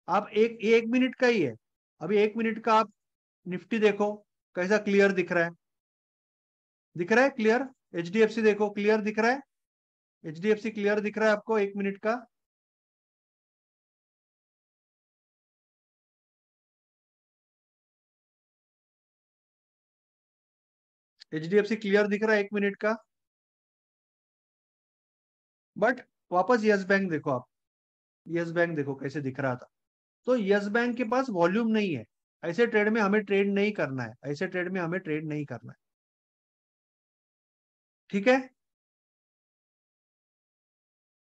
S1: आप एक 1 मिनट का ही है, अभी 1 मिनट का आप निफ्टी देखो कैसा क्लियर दिख रहा है, दिख रहा है क्लियर। एचडीएफसी देखो क्लियर दिख रहा है, एचडीएफसी क्लियर दिख रहा है आपको 1 मिनट का। एचडीएफसी क्लियर दिख रहा है 1 मिनट का। बट वापस यस बैंक देखो आप, यस बैंक देखो कैसे दिख रहा था। तो यस बैंक के पास वॉल्यूम नहीं है। ऐसे ट्रेड में हमें ट्रेड नहीं करना है, ऐसे ट्रेड में हमें ट्रेड नहीं करना है। ठीक है,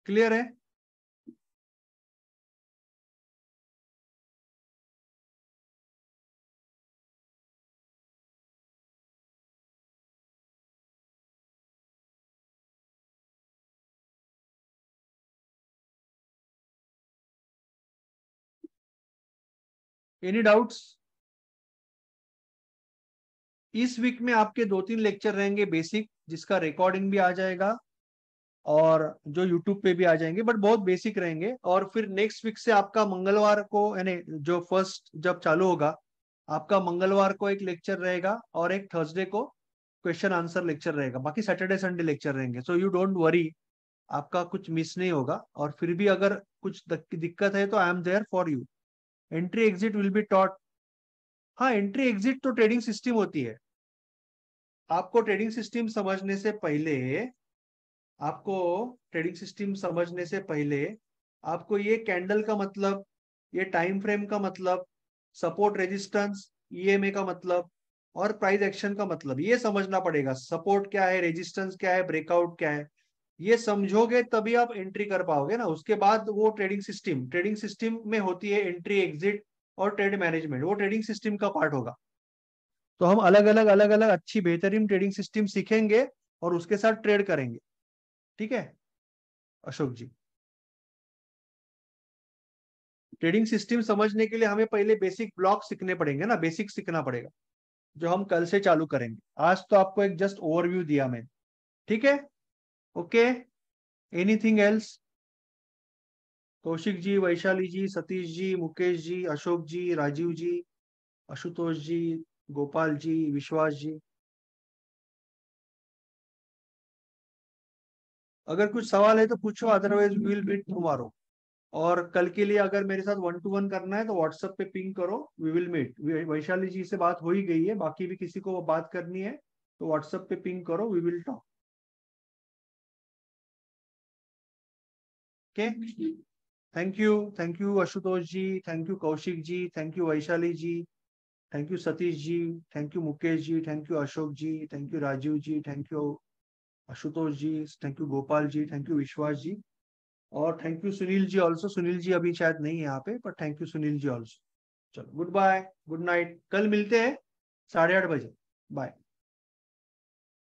S1: क्लियर है? Any doubts? इस वीक में आपके 2-3 लेक्चर रहेंगे बेसिक, जिसका रिकॉर्डिंग भी आ जाएगा और जो यूट्यूब पे भी आ जाएंगे, बट बहुत बेसिक रहेंगे। और फिर नेक्स्ट वीक से आपका मंगलवार को, यानी जो फर्स्ट जब चालू होगा, आपका मंगलवार को एक लेक्चर रहेगा और एक थर्सडे को क्वेश्चन आंसर लेक्चर रहेगा। बाकी सैटरडे संडे लेक्चर रहेंगे। सो यू डोंट वरी, आपका कुछ मिस नहीं होगा। और फिर भी अगर कुछ दिक्कत है तो I am there for you. Entry exit will be taught. हाँ, एंट्री एग्जिट तो ट्रेडिंग सिस्टम होती है। आपको ट्रेडिंग सिस्टम समझने से पहले, आपको ट्रेडिंग सिस्टम समझने से पहले आपको ये कैंडल का मतलब, ये टाइम फ्रेम का मतलब, सपोर्ट रेजिस्टेंस ईएमए का मतलब और प्राइस एक्शन का मतलब ये समझना पड़ेगा। सपोर्ट क्या है, रेजिस्टेंस क्या है, ब्रेकआउट क्या है, ये समझोगे तभी आप एंट्री कर पाओगे ना। उसके बाद वो ट्रेडिंग सिस्टम में होती है एंट्री एग्जिट और ट्रेड मैनेजमेंट, वो ट्रेडिंग सिस्टम का पार्ट होगा। तो हम अलग अलग अच्छी बेहतरीन ट्रेडिंग सिस्टम सीखेंगे और उसके साथ ट्रेड करेंगे। ठीक है अशोक जी? ट्रेडिंग सिस्टम समझने के लिए हमें पहले बेसिक ब्लॉक सीखने पड़ेंगे ना, बेसिक सीखना पड़ेगा, जो हम कल से चालू करेंगे। आज तो आपको एक जस्ट ओवरव्यू दिया मैंने। ठीक है, okay, anything else? Kaushik ji, Vaishali जी, सतीश जी, मुकेश जी, अशोक जी, राजीव जी, आशुतोष जी, गोपाल जी, विश्वास जी, अगर कुछ सवाल है तो पूछो, अदरवाइज विल मीट टुमारो। और कल के लिए अगर मेरे साथ 1-to-1 करना है तो व्हाट्सएप पे पिंग करो, वी विल मीट। वैशाली जी से बात हो ही गई है, बाकी भी किसी को बात करनी है तो व्हाट्सएप पे पिंग करो, we will talk. Okay, thank you Ashutosh ji, thank you Kaushik ji, thank you Vaishali ji, thank you Satish ji, thank you Mukesh ji, thank you Ashok ji, thank you Rajiv ji, thank you Ashutosh ji, thank you Gopal ji, thank you Vishwas ji, और thank you Sunil ji also. Sunil ji अभी शायद नहीं है यहाँ पे, पर thank you Sunil ji also. चलो गुड बाय, गुड नाइट, कल मिलते हैं 8:30 बजे। बाय।